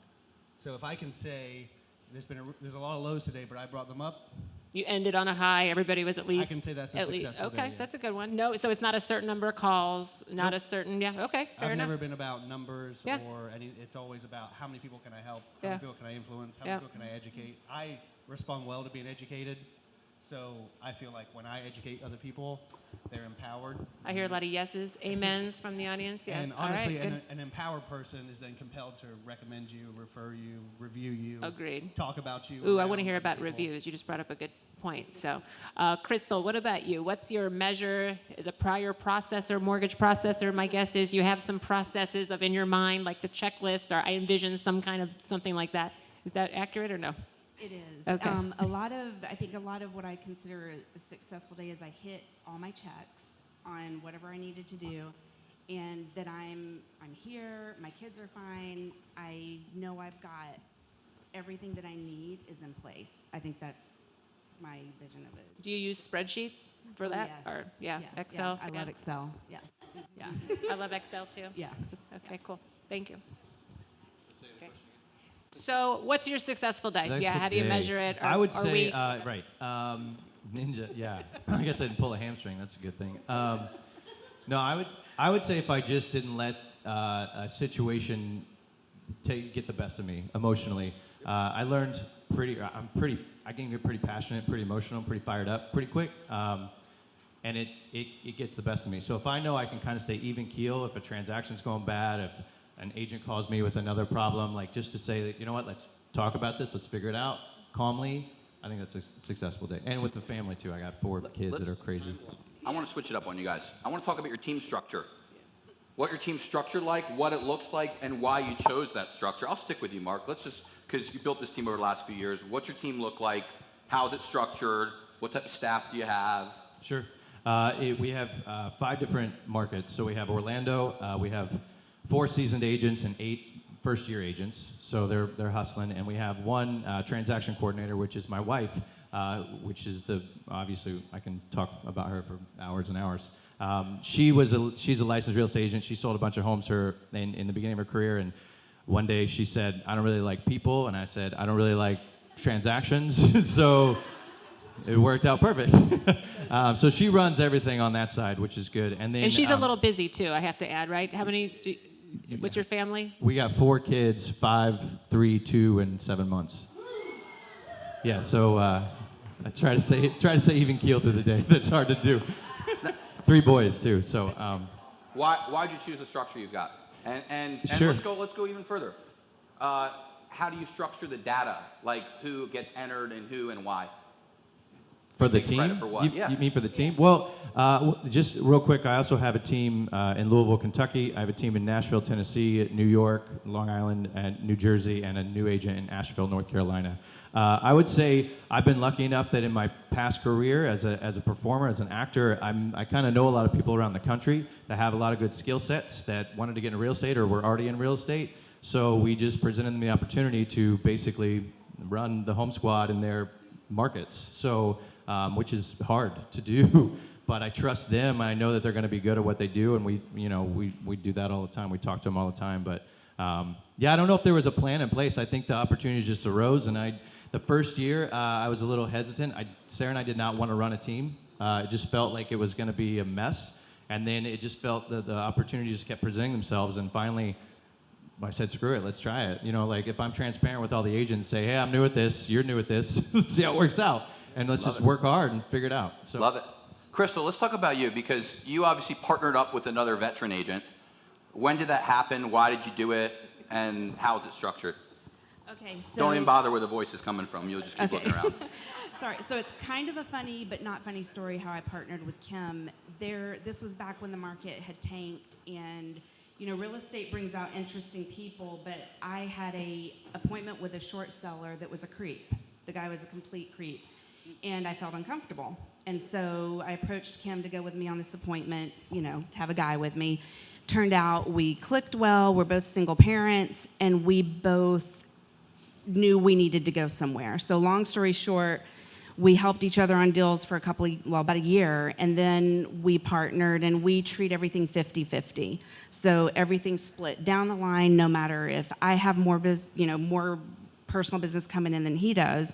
So if I can say, there's a lot of lows today, but I brought them up. You ended on a high. Everybody was at least. I can say that's a successful okay, day, yeah. That's a good one. No, so it's not a certain number of calls, not Nope. a certain. Yeah. Okay, fair enough. I've never been about numbers Yeah. or any. It's always about how many people can I help, how Yeah. many people can I influence, how Yeah. many people can I educate. I respond well to being educated, so I feel like when I educate other people, they're empowered. I hear a lot of yeses, amens from the audience. Yes. And honestly, All right, an empowered person is then compelled to recommend you, refer you, review you. Agreed. Talk about you. Ooh, I want to around hear about people. reviews. You just brought up a good point. So, Crystal, what about you? What's your measure? As a prior processor, mortgage processor, my guess is you have some processes in your mind, like the checklist, or I envision some kind of something like that. Is that accurate or no? It is. Okay. I think a lot of what I consider a successful day is I hit all my checks on whatever I needed to do, and that I'm here, my kids are fine, I know I've got everything that I need is in place. I think that's my vision of it. Do you use spreadsheets for that? Yes. Or Excel? I love Excel. Yeah. Yeah, I love Excel too. Yeah. Okay, cool. Thank you. Okay. So, what's your successful day? Successful How do you day. measure it? Or, I would or say, week? right. Ninja, yeah. I guess I didn't pull a hamstring. That's a good thing. No, I would say if I just didn't let a situation get the best of me emotionally. I learned I can get pretty passionate, pretty emotional, pretty fired up pretty quick. And it gets the best of me. So if I know I can kind of stay even keel, if a transaction's going bad, if an agent calls me with another problem, like just to say that, you know what, let's talk about this, let's figure it out calmly, I think that's a successful day. And with the family too, I got 4 kids that are crazy. I want to switch it up on you guys. I want to talk about your team structure. What your team's structured like, what it looks like, and why you chose that structure. I'll stick with you, Mark. Let's just, because you built this team over the last few years, what's your team look like? How's it structured? What type of staff do you have? Sure. We have 5 different markets. So we have Orlando, we have 4 seasoned agents and 8 first-year agents. So they're hustling. And we have 1 transaction coordinator, which is my wife, which is obviously I can talk about her for hours and hours. She's a licensed real estate agent. She sold a bunch of homes in the beginning of her career. And one day she said, I don't really like people. And I said, I don't really like transactions. So it worked out perfect. So she runs everything on that side, which is good. And then And she's a little busy too, I have to add, right? What's your family? We got 4 kids, 5, 3, 2, and 7 months. Yeah, so I try to say even keel through the day. That's hard to do. 3 boys too. So Why'd you choose the structure you've got? And Sure. let's go even further. How do you structure the data? Like who gets entered and who and why? For the Take credit team? for what? Yeah. You mean for the team? Well, just real quick, I also have a team in Louisville, Kentucky. I have a team in Nashville, Tennessee, New York, Long Island, and New Jersey, and a new agent in Asheville, North Carolina. I would say I've been lucky enough that in my past career as a performer, as an actor, I kind of know a lot of people around the country that have a lot of good skill sets that wanted to get into real estate or were already in real estate. So we just presented them the opportunity to basically run the home squad in their markets. So, which is hard to do, but I trust them. I know that they're going to be good at what they do, and we do that all the time. We talk to them all the time, but yeah, I don't know if there was a plan in place. I think the opportunity just arose, and the first year I was a little hesitant. Sarah and I did not want to run a team. It just felt like it was going to be a mess, and then it just felt that the opportunity just kept presenting themselves, and finally I said, screw it, let's try it. Like if I'm transparent with all the agents, say, hey, I'm new at this, you're new at this, let's see how it works out. And let's just work hard and figure it out. So. Love it. Crystal, let's talk about you because you obviously partnered up with another veteran agent. When did that happen? Why did you do it? And how is it structured? Okay, so... Don't even bother where the voice is coming from. You'll just keep looking around. Sorry, so it's kind of a funny but not funny story how I partnered with Kim. This was back when the market had tanked, and real estate brings out interesting people, but I had an appointment with a short seller that was a creep. The guy was a complete creep, and I felt uncomfortable. And so I approached Kim to go with me on this appointment, to have a guy with me. Turned out we clicked well, we're both single parents, and we both knew we needed to go somewhere. So long story short, we helped each other on deals for about a year, and then we partnered, and we treat everything 50-50. So everything's split down the line, no matter if I have more personal business coming in than he does.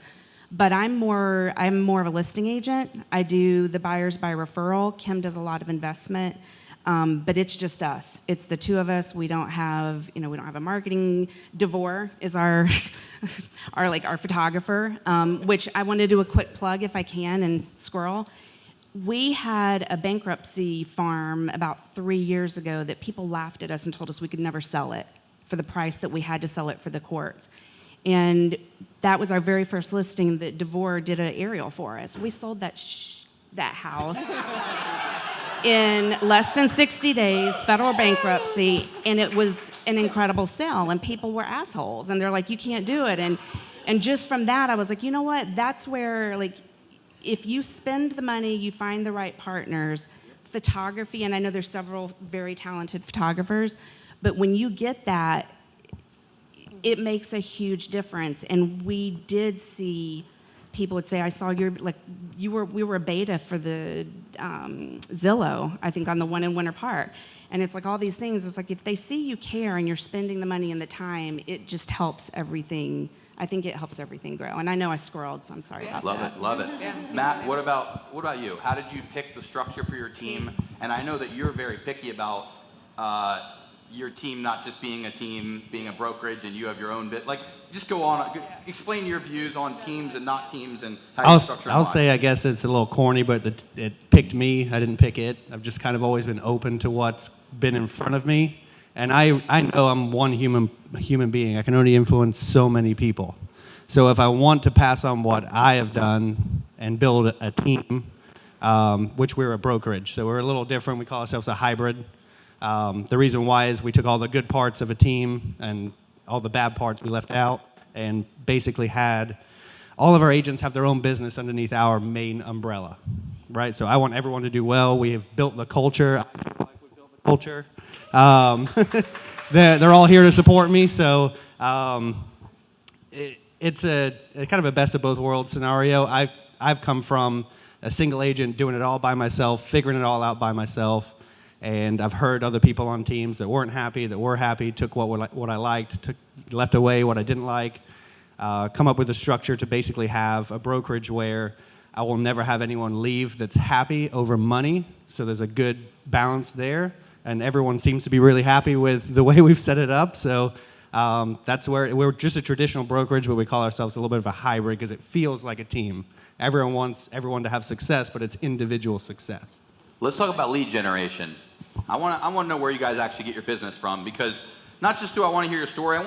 But I'm more of a listing agent. I do the buyers by referral. Kim does a lot of investment. But it's just us. It's the 2 of us. We don't have a marketing. Devore is our photographer, which I want to do a quick plug if I can and squirrel. We had a bankruptcy farm about 3 years ago that people laughed at us and told us we could never sell it for the price that we had to sell it for the courts. And that was our very first listing that Devore did an aerial for us. We sold that house in less than 60 days, federal bankruptcy, and it was an incredible sale, and people were assholes, and they're like, you can't do it. And And just from that, I was like, you know what? That's where, like, if you spend the money, you find the right partners, photography, and I know there's several very talented photographers, but when you get that, it makes a huge difference. And we did see people would say, I saw we were a beta for the Zillow, I think, on the one in Winter Park. And it's like all these things. It's like if they see you care and you're spending the money and the time, it just helps everything. I think it helps everything grow. And I know I squirreled, so I'm sorry about that. Love it. Matt, what about you? How did you pick the structure for your team? And I know that you're very picky about your team not just being a team, being a brokerage, and you have your own bit. Like, just go on. Explain your views on teams and not teams and how you structure them. I'll say, I guess it's a little corny, but it picked me. I didn't pick it. I've just kind of always been open to what's been in front of me. And I know I'm one human being. I can only influence so many people. So if I want to pass on what I have done and build a team, which we're a brokerage, so we're a little different. We call ourselves a hybrid. The reason why is we took all the good parts of a team and all the bad parts we left out and basically had all of our agents have their own business underneath our main umbrella, right? So I want everyone to do well. We have built the culture. I feel like we built the culture. They're all here to support me, so it's a kind of a best of both worlds scenario. I've come from a single agent doing it all by myself, figuring it all out by myself. And I've heard other people on teams that weren't happy, that were happy, took what I liked, left away what I didn't like, come up with a structure to basically have a brokerage where I will never have anyone leave that's happy over money. So there's a good balance there. And everyone seems to be really happy with the way we've set it up. So that's where we're just a traditional brokerage, but we call ourselves a little bit of a hybrid because it feels like a team. Everyone wants everyone to have success, but it's individual success. Let's talk about lead generation. I want to know where you guys actually get your business from, because not just do I want to hear your story,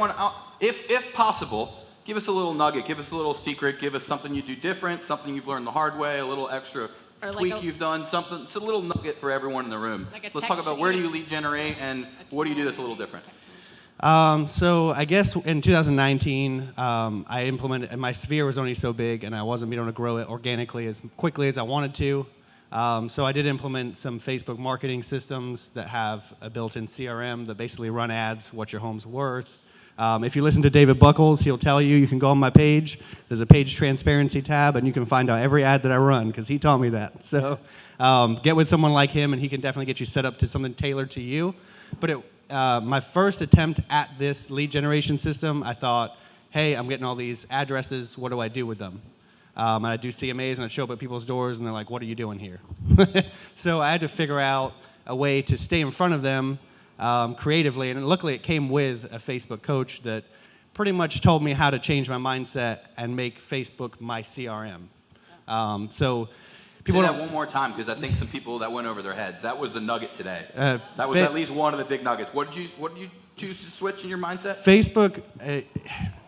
if possible, give us a little nugget, give us a little secret, give us something you do different, something you've learned the hard way, a little extra tweak you've done, something. It's a little nugget for everyone in the room. Let's talk about where do you lead generate and what do you do that's a little different. So I guess in 2019, I implemented, and my sphere was only so big, and I wasn't able to grow it organically as quickly as I wanted to. So I did implement some Facebook marketing systems that have a built-in CRM that basically run ads, what your home's worth. If you listen to David Buckles, he'll tell you, you can go on my page. There's a page transparency tab, and you can find out every ad that I run, because he taught me that. So get with someone like him, and he can definitely get you set up to something tailored to you. But my first attempt at this lead generation system, I thought, hey, I'm getting all these addresses. What do I do with them? And I do CMAs, and I show up at people's doors, and they're like, what are you doing here? So I had to figure out a way to stay in front of them creatively, and luckily it came with a Facebook coach that pretty much told me how to change my mindset and make Facebook my CRM. So people say that one more time, because I think some people that went over their heads. That was the nugget today. That was at least one of the big nuggets. What did you choose to switch in your mindset? Facebook,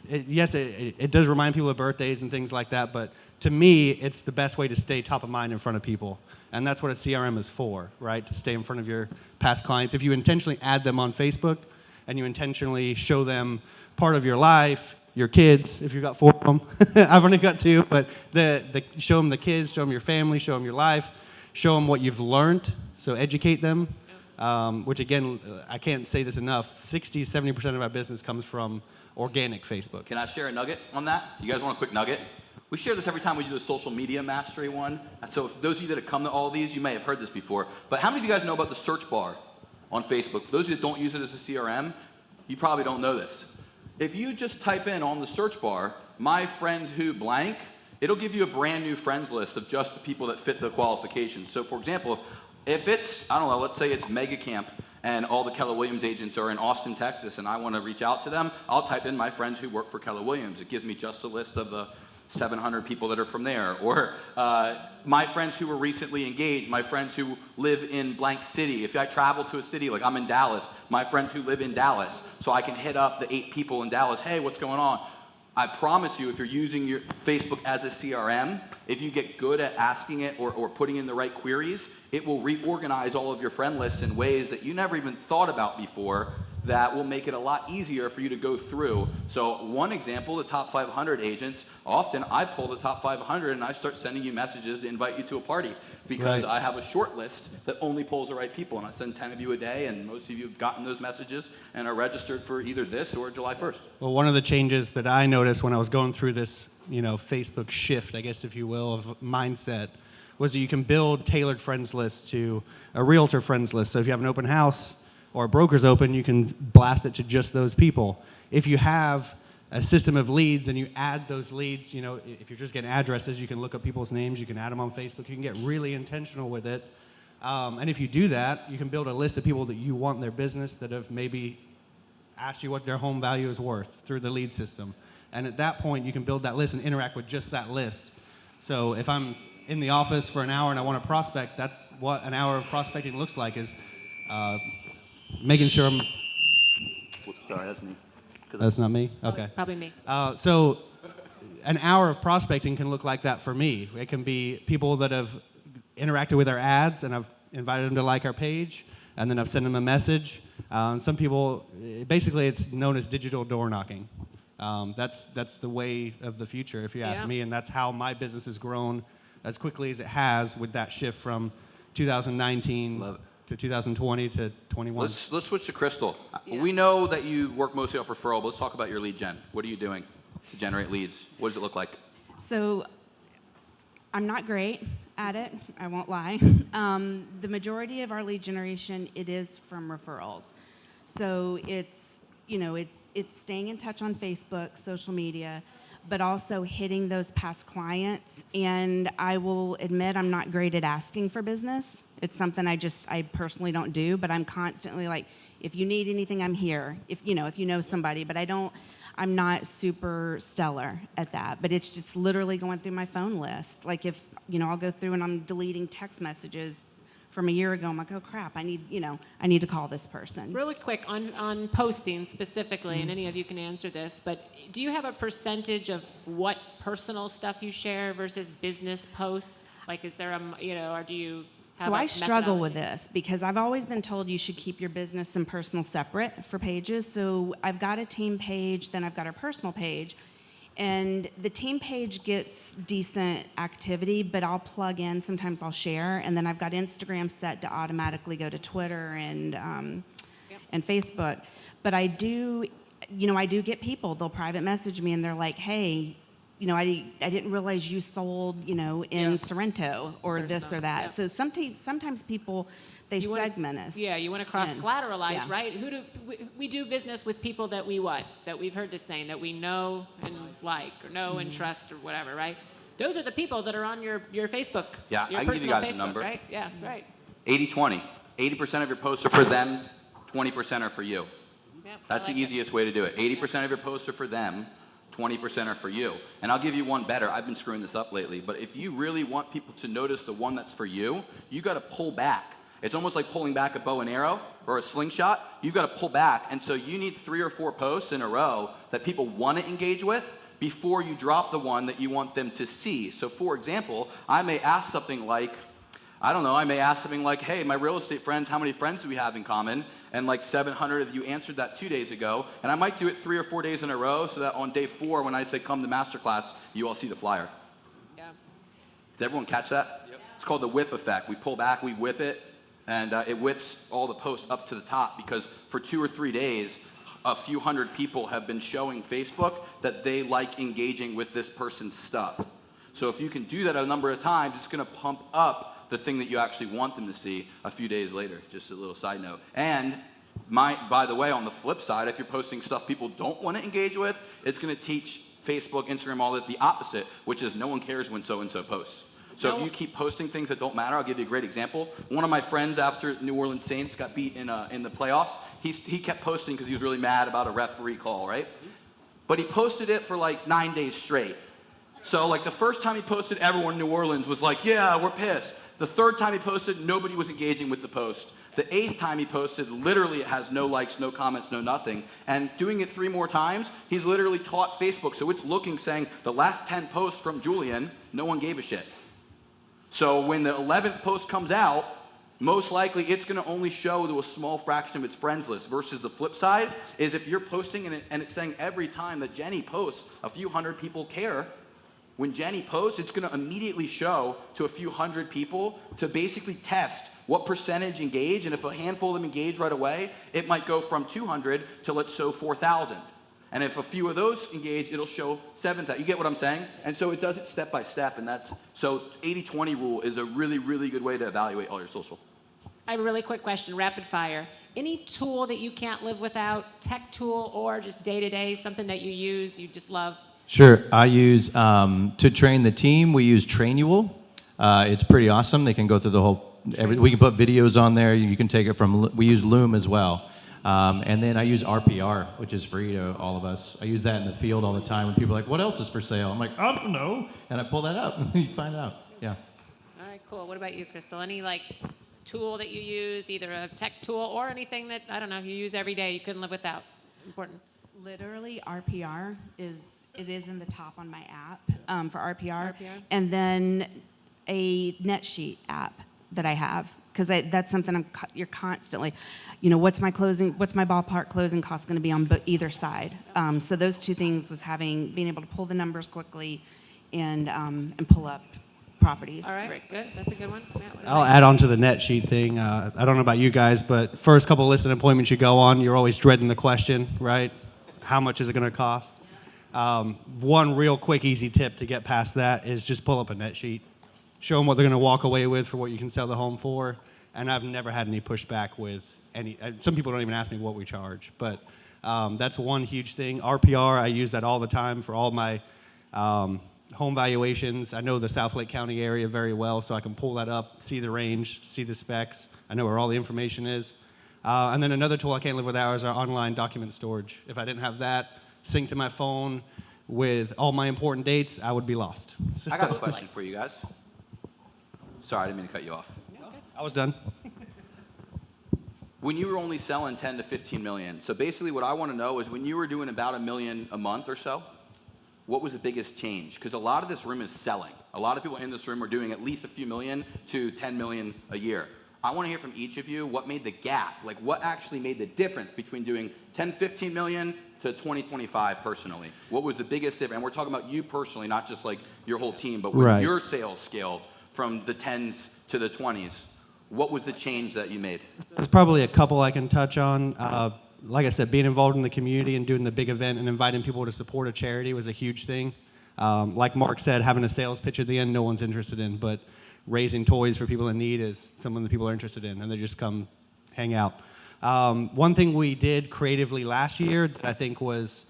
yes, it does remind people of birthdays and things like that, but to me, it's the best way to stay top of mind in front of people. And that's what a CRM is for, right? To stay in front of your past clients. If you intentionally add them on Facebook and you intentionally show them part of your life, your kids, if you've got 4 of them. I've only got 2, but show them the kids, show them your family, show them your life, show them what you've learned, so educate them. Which again, I can't say this enough, 60, 70% of our business comes from organic Facebook. Can I share a nugget on that? You guys want a quick nugget? We share this every time we do the social media mastery one. So for those of you that have come to all these, you may have heard this before. But how many of you guys know about the search bar on Facebook? For those of you that don't use it as a CRM, you probably don't know this. If you just type in on the search bar, my friends who blank, it'll give you a brand new friends list of just the people that fit the qualifications. So for example, if it's, I don't know, let's say it's Mega Camp and all the Keller Williams agents are in Austin, Texas, and I want to reach out to them, I'll type in my friends who work for Keller Williams. It gives me just a list of the 700 people that are from there. Or my friends who were recently engaged, my friends who live in blank city. If I travel to a city, like I'm in Dallas, my friends who live in Dallas, so I can hit up the 8 people in Dallas, hey, what's going on? I promise you, if you're using your Facebook as a CRM, if you get good at asking it or putting in the right queries, it will reorganize all of your friend lists in ways that you never even thought about before. that will make it a lot easier for you to go through. So one example, the top 500 agents, often I pull the top 500 and I start sending you messages to invite you to a party because I have a short list that only pulls the right people, and I send 10 of you a day, and most of you have gotten those messages and are registered for either this or July 1st. Well, one of the changes that I noticed when I was going through this, Facebook shift, I guess if you will, of mindset, was that you can build tailored friends lists to a realtor friends list. So if you have an open house or a broker's open, you can blast it to just those people. If you have a system of leads and you add those leads, if you're just getting addresses, you can look up people's names, you can add them on Facebook, you can get really intentional with it. And if you do that, you can build a list of people that you want in their business that have maybe asked you what their home value is worth through the lead system. And at that point, you can build that list and interact with just that list. So if I'm in the office for an hour and I want to prospect, that's what an hour of prospecting looks like, is making sure I'm... Whoops, sorry, that's me. That's not me? Okay. Probably me. So an hour of prospecting can look like that for me. It can be people that have interacted with our ads and I've invited them to like our page, and then I've sent them a message. Some people, basically it's known as digital door knocking. That's the way of the future, if you ask me, and that's how my business has grown as quickly as it has with that shift from 2019 to 2020 to 21. Let's switch to Crystal. We know that you work mostly off referral, but let's talk about your lead gen. What are you doing to generate leads? What does it look like? So I'm not great at it, I won't lie. The majority of our lead generation, it is from referrals. So it's staying in touch on Facebook, social media, but also hitting those past clients. And I will admit I'm not great at asking for business. It's something I personally don't do, but I'm constantly like, if you need anything, I'm here. If you know somebody, but I'm not super stellar at that. But it's literally going through my phone list. Like if, I'll go through and I'm deleting text messages from a year ago. I'm like, oh crap, I need to call this person. Really quick on posting specifically, and any of you can answer this, but do you have a percentage of what personal stuff you share versus business posts? Like, is there or do you have So a I struggle with methodology? this because I've always been told you should keep your business and personal separate for pages. So I've got a team page, then I've got a personal page. And the team page gets decent activity, but I'll plug in, sometimes I'll share, and then I've got Instagram set to automatically go to Twitter and Facebook. But I do get people, they'll private message me and they're like, hey, I didn't realize you sold, in Sorrento or this or that. So sometimes people, they segment us. Yeah, you want to cross-collateralize, right? We do business with people that we've heard this saying, that we know and like, or know and trust, or whatever, right? Those are the people that are on your Facebook. Yeah, your I can give you personal guys a Facebook, number. right? Yeah, right. 80-20. 80% of your posts are for them, 20% are for you. Yep, That's the easiest way to do it. 80% of your posts are for them, 20% are for you. And I'll give you one better. I've been screwing this up lately, but if you really want people to notice the one that's for you, you got to pull back. It's almost like pulling back a bow and arrow or a slingshot. You've got to pull back, and so you need 3 or 4 posts in a row that people want to engage with before you drop the one that you want them to see. So for example, I may ask something like, hey, my real estate friends, how many friends do we have in common? And like 700 of you answered that 2 days ago. And I might do it 3 or 4 days in a row so that on day 4, when I say come to Masterclass, you all see the flyer. Yeah. Did everyone catch that? Yep. It's called the whip effect. We pull back, we whip it, and it whips all the posts up to the top, because for 2 or 3 days, a few hundred people have been showing Facebook that they like engaging with this person's stuff. So if you can do that a number of times, it's going to pump up the thing that you actually want them to see a few days later. Just a little side note. And by the way, on the flip side, if you're posting stuff people don't want to engage with, it's going to teach Facebook, Instagram, all that the opposite, which is no one cares when so-and-so posts. So if you keep posting things that don't matter, I'll give you a great example. One of my friends, after New Orleans Saints got beat in the playoffs, he kept posting because he was really mad about a referee call, right? But he posted it for like 9 days straight. So like the first time he posted, everyone in New Orleans was like, yeah, we're pissed. The third time he posted, nobody was engaging with the post. The 8th time he posted, literally it has no likes, no comments, no nothing. And doing it 3 more times, he's literally taught Facebook. So it's looking, saying, the last 10 posts from Julian, no one gave a shit. So when the 11th post comes out, most likely it's going to only show to a small fraction of its friends list, versus the flip side is if you're posting and it's saying every time that Jenny posts, a few hundred people care. When Jenny posts, it's going to immediately show to a few hundred people to basically test what percentage engage, and if a handful of them engage right away, it might go from 200 to, let's show 4,000. And if a few of those engage, it'll show 7,000. You get what I'm saying? And so it does it step by step, and so 80-20 rule is a really, really good way to evaluate all your social. I have a really quick question, rapid fire. Any tool that you can't live without, tech tool or just day-to-day, something that you use, you just love? Sure. I use, to train the team, we use Trainual. It's pretty awesome. They can go through the whole, we can put videos on there. You can take it from, we use Loom as well. And then I use RPR, which is free to all of us. I use that in the field all the time when people are like, what else is for sale? I'm like, I don't know. And I pull that up and you find out. Yeah. All right, cool. What about you, Crystal? Any tool that you use, either a tech tool or anything that, I don't know, you use every day you couldn't live without? Important. Literally, RPR is in the top on my app for RPR. And then a NetSheet app that I have, because that's something you're constantly, what's my ballpark closing cost going to be on either side. So those two things is being able to pull the numbers quickly and pull up properties. All right, good. That's a good one. Matt, I'll add on to the net sheet thing. I don't know about you guys, but first couple of listed employments you go on, you're always dreading the question, right? How much is it going to cost? One real quick, easy tip to get past that is just pull up a net sheet. Show them what they're going to walk away with for what you can sell the home for. And I've never had any pushback with any. Some people don't even ask me what we charge, but that's one huge thing. RPR, I use that all the time for all my home valuations. I know the South Lake County area very well, so I can pull that up, see the range, see the specs. I know where all the information is. And then another tool I can't live without is our online document storage. If I didn't have that synced to my phone with all my important dates, I would be lost. I got a question for you guys. Sorry, I didn't mean to cut you off. I was done. When you were only selling 10 to 15 million, so basically what I want to know is when you were doing about $1 million a month or so, what was the biggest change? Because a lot of this room is selling. A lot of people in this room are doing at least a few million to 10 million a year. I want to hear from each of you what made the gap, like what actually made the difference between doing 10, 15 million to 20, 25 personally. What was the biggest difference? And we're talking about you personally, not just like your whole team, but with your sales scale from the 10s to the 20s. What was the change that you made? There's probably a couple I can touch on. Like I said, being involved in the community and doing the big event and inviting people to support a charity was a huge thing. Like Mark said, having a sales pitch at the end, no one's interested in, but raising toys for people in need is something that people are interested in, and they just come hang out. One thing we did creatively last year that I think was,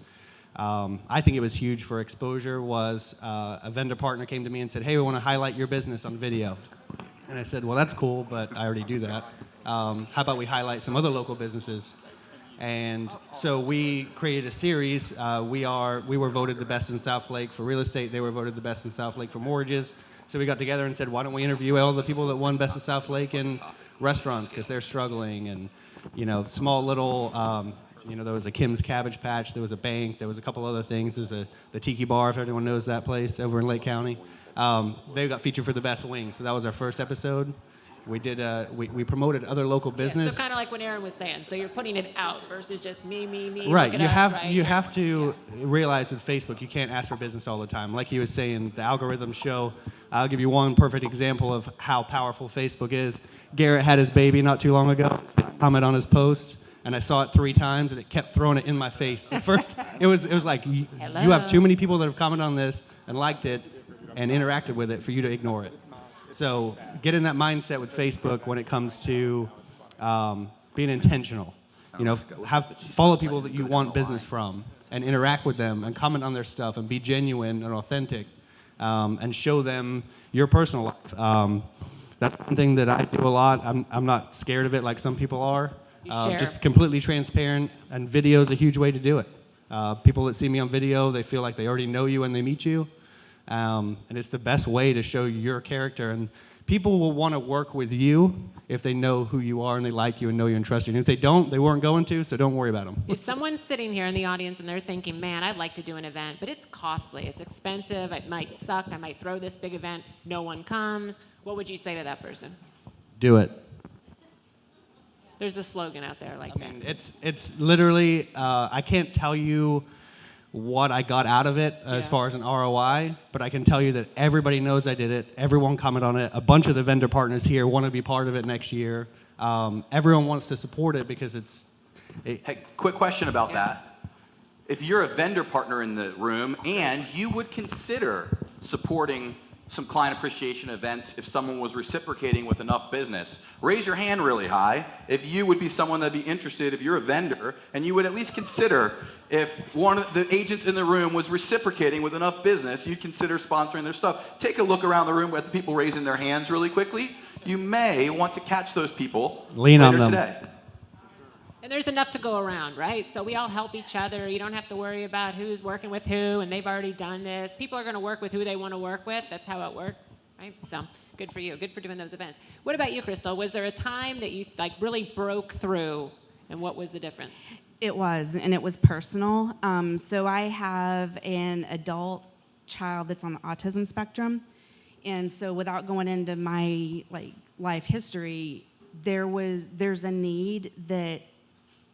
it was huge for exposure was a vendor partner came to me and said, hey, we want to highlight your business on video. And I said, well, that's cool, but I already do that. How about we highlight some other local businesses? And so we created a series. We were voted the best in South Lake for real estate. They were voted the best in South Lake for mortgages. So we got together and said, why don't we interview all the people that won Best of South Lake in restaurants because they're struggling. And, small little, there was a Kim's Cabbage Patch. There was a bank. There was a couple other things. There's the Tiki Bar, if anyone knows that place, over in Lake County. They got featured for the best wings. So that was our first episode. We did. We promoted other local business. Yeah, so kind of like what Aaron was saying. So you're putting it out versus just me. Right. You have to realize with Facebook, you can't ask for business all the time. Like he was saying, the algorithms show. I'll give you one perfect example of how powerful Facebook is. Garrett had his baby not too long ago. Comment on his post, and I saw it 3 times, and it kept throwing it in my face. At first, it was like you have too many people that have commented on this and liked it and interacted with it for you to ignore it. So get in that mindset with Facebook when it comes to being intentional. Follow people that you want business from and interact with them and comment on their stuff and be genuine and authentic and show them your personal life. That's one thing that I do a lot. I'm not scared of it like some people are. Just completely transparent, and video is a huge way to do it. People that see me on video, they feel like they already know you when they meet you. And it's the best way to show your character. And people will want to work with you if they know who you are and they like you and know you and trust you. And if they don't, they weren't going to, so don't worry about them. If someone's sitting here in the audience and they're thinking, man, I'd like to do an event, but it's costly, it's expensive, it might suck, I might throw this big event, no one comes, what would you say to that person? Do it. There's a slogan out there like that. It's literally, I can't tell you what I got out of it as far as an ROI, but I can tell you that everybody knows I did it. Everyone commented on it. A bunch of the vendor partners here want to be part of it next year. Everyone wants to support it because Hey, quick question about that. If you're a vendor partner in the room and you would consider supporting some client appreciation events if someone was reciprocating with enough business, raise your hand really high if you would be someone that'd be interested, if you're a vendor, and you would at least consider if one of the agents in the room was reciprocating with enough business, you'd consider sponsoring their stuff. Take a look around the room at the people raising their hands really quickly. You may want to catch those people Lean later on them. today. And there's enough to go around, right? So we all help each other. You don't have to worry about who's working with who, and they've already done this. People are going to work with who they want to work with. That's how it works, right? So good for you. Good for doing those events. What about you, Crystal? Was there a time that you really broke through, and what was the difference? It was, and it was personal. So I have an adult child that's on the autism spectrum, and so without going into my life history, there's a need that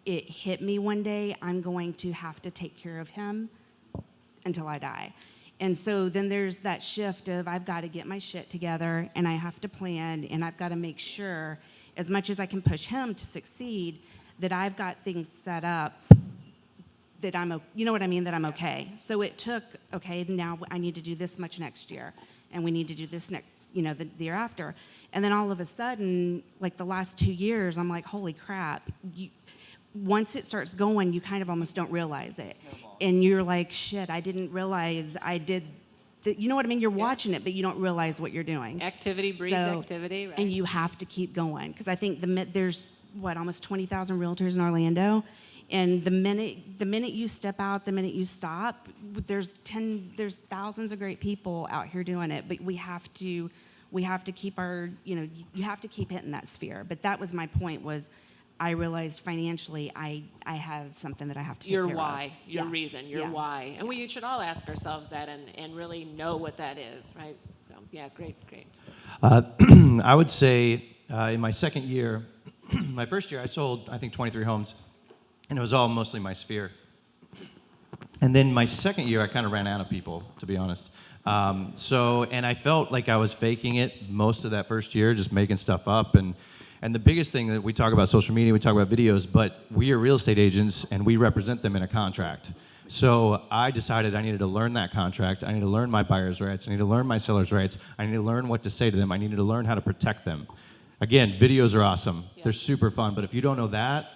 it hit me one day, I'm going to have to take care of him until I die. And so then there's that shift of I've got to get my shit together and I have to plan and I've got to make sure, as much as I can push him to succeed, that I've got things set up that you know what I mean, that I'm okay. So it took, okay, now I need to do this much next year and we need to do this next, the year after. And then all of a sudden, the last 2 years, I'm like, holy crap. Once it starts going, you kind of almost don't realize it. And you're like, shit, I didn't realize I did, you know what I mean? You're watching it, but you don't realize what you're doing. Activity breeds activity, right? And you have to keep going. Because I think there's, almost 20,000 realtors in Orlando. And the minute you step out, the minute you stop, there's thousands of great people out here doing it. But we have to keep our, you have to keep hitting that sphere. But that was my point was, I realized financially I have something that I have to take care of. Your why, your reason, your why. And we should all ask ourselves that and really know what that is, right? So, yeah, great. I would say in my second year, my first year I sold, I think, 23 homes, and it was all mostly my sphere. And then my second year I kind of ran out of people, to be honest. And I felt like I was faking it most of that first year, just making stuff up. And the biggest thing that we talk about social media, we talk about videos, but we are real estate agents and we represent them in a contract. So I decided I needed to learn that contract. I need to learn my buyer's rights. I need to learn my seller's rights. I need to learn what to say to them. I needed to learn how to protect them. Again, videos are awesome. Yeah. They're super fun, but if you don't know that,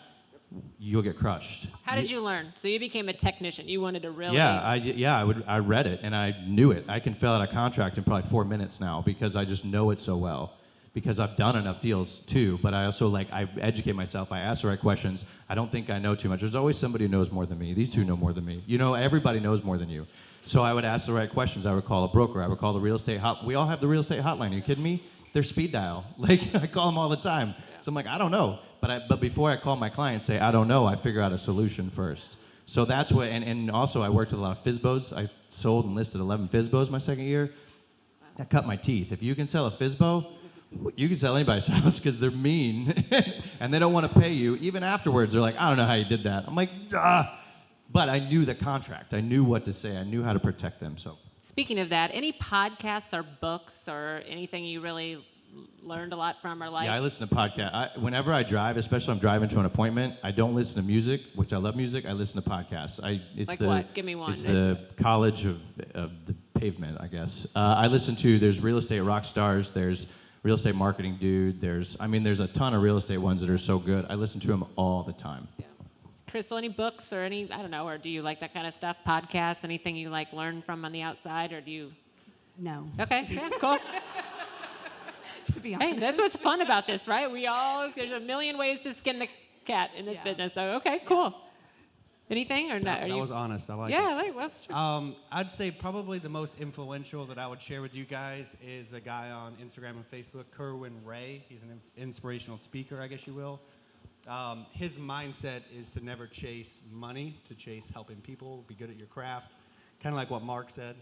you'll get crushed. How did you learn? So you became a technician. You wanted to really... I read it and I knew it. I can fill out a contract in probably 4 minutes now because I just know it so well. Because I've done enough deals too, but I also I educate myself, I ask the right questions. I don't think I know too much. There's always somebody who knows more than me. These two know more than me. Everybody knows more than you. So I would ask the right questions. I would call a broker. I would call the real estate we all have the real estate hotline. Are you kidding me? They're speed dial. I call them all the time. So I'm like, I don't know. But before I call my client, say, I don't know, I figure out a solution first. So that's what, and also I worked with a lot of FSBOs. I sold and listed 11 FSBOs my second year. That cut my teeth. If you can sell a FSBO, you can sell anybody's house because they're mean and they don't want to pay you. Even afterwards, they're like, I don't know how you did that. I'm like, but I knew the contract. I knew what to say. I knew how to protect them. So, speaking of that, any podcasts or books or anything you really learned a lot from or like? Yeah, I listen to podcasts. Whenever I drive, especially if I'm driving to an appointment, I don't listen to music, which I love music. I listen to podcasts. What? Give me one. It's the college of the pavement, I guess. I listen to, there's real estate rock stars, there's real estate marketing dude. There's a ton of real estate ones that are so good. I listen to them all the time. Yeah. Crystal, any books or any, I don't know, or do you like that kind of stuff? Podcasts, anything you learn from on the outside, or do you? No. Okay, yeah, cool. To be honest. Hey, that's what's fun about this, right? There's a million ways to skin the cat in this business. So, okay, cool. Anything or not? That was honest. I like it. Yeah, that's true. I'd say probably the most influential that I would share with you guys is a guy on Instagram and Facebook, 𝗙𝗏𝗡. He's an inspirational speaker, I guess you will. His mindset is to never chase money, to chase helping people, be good at your craft. Kind of like what Mark said.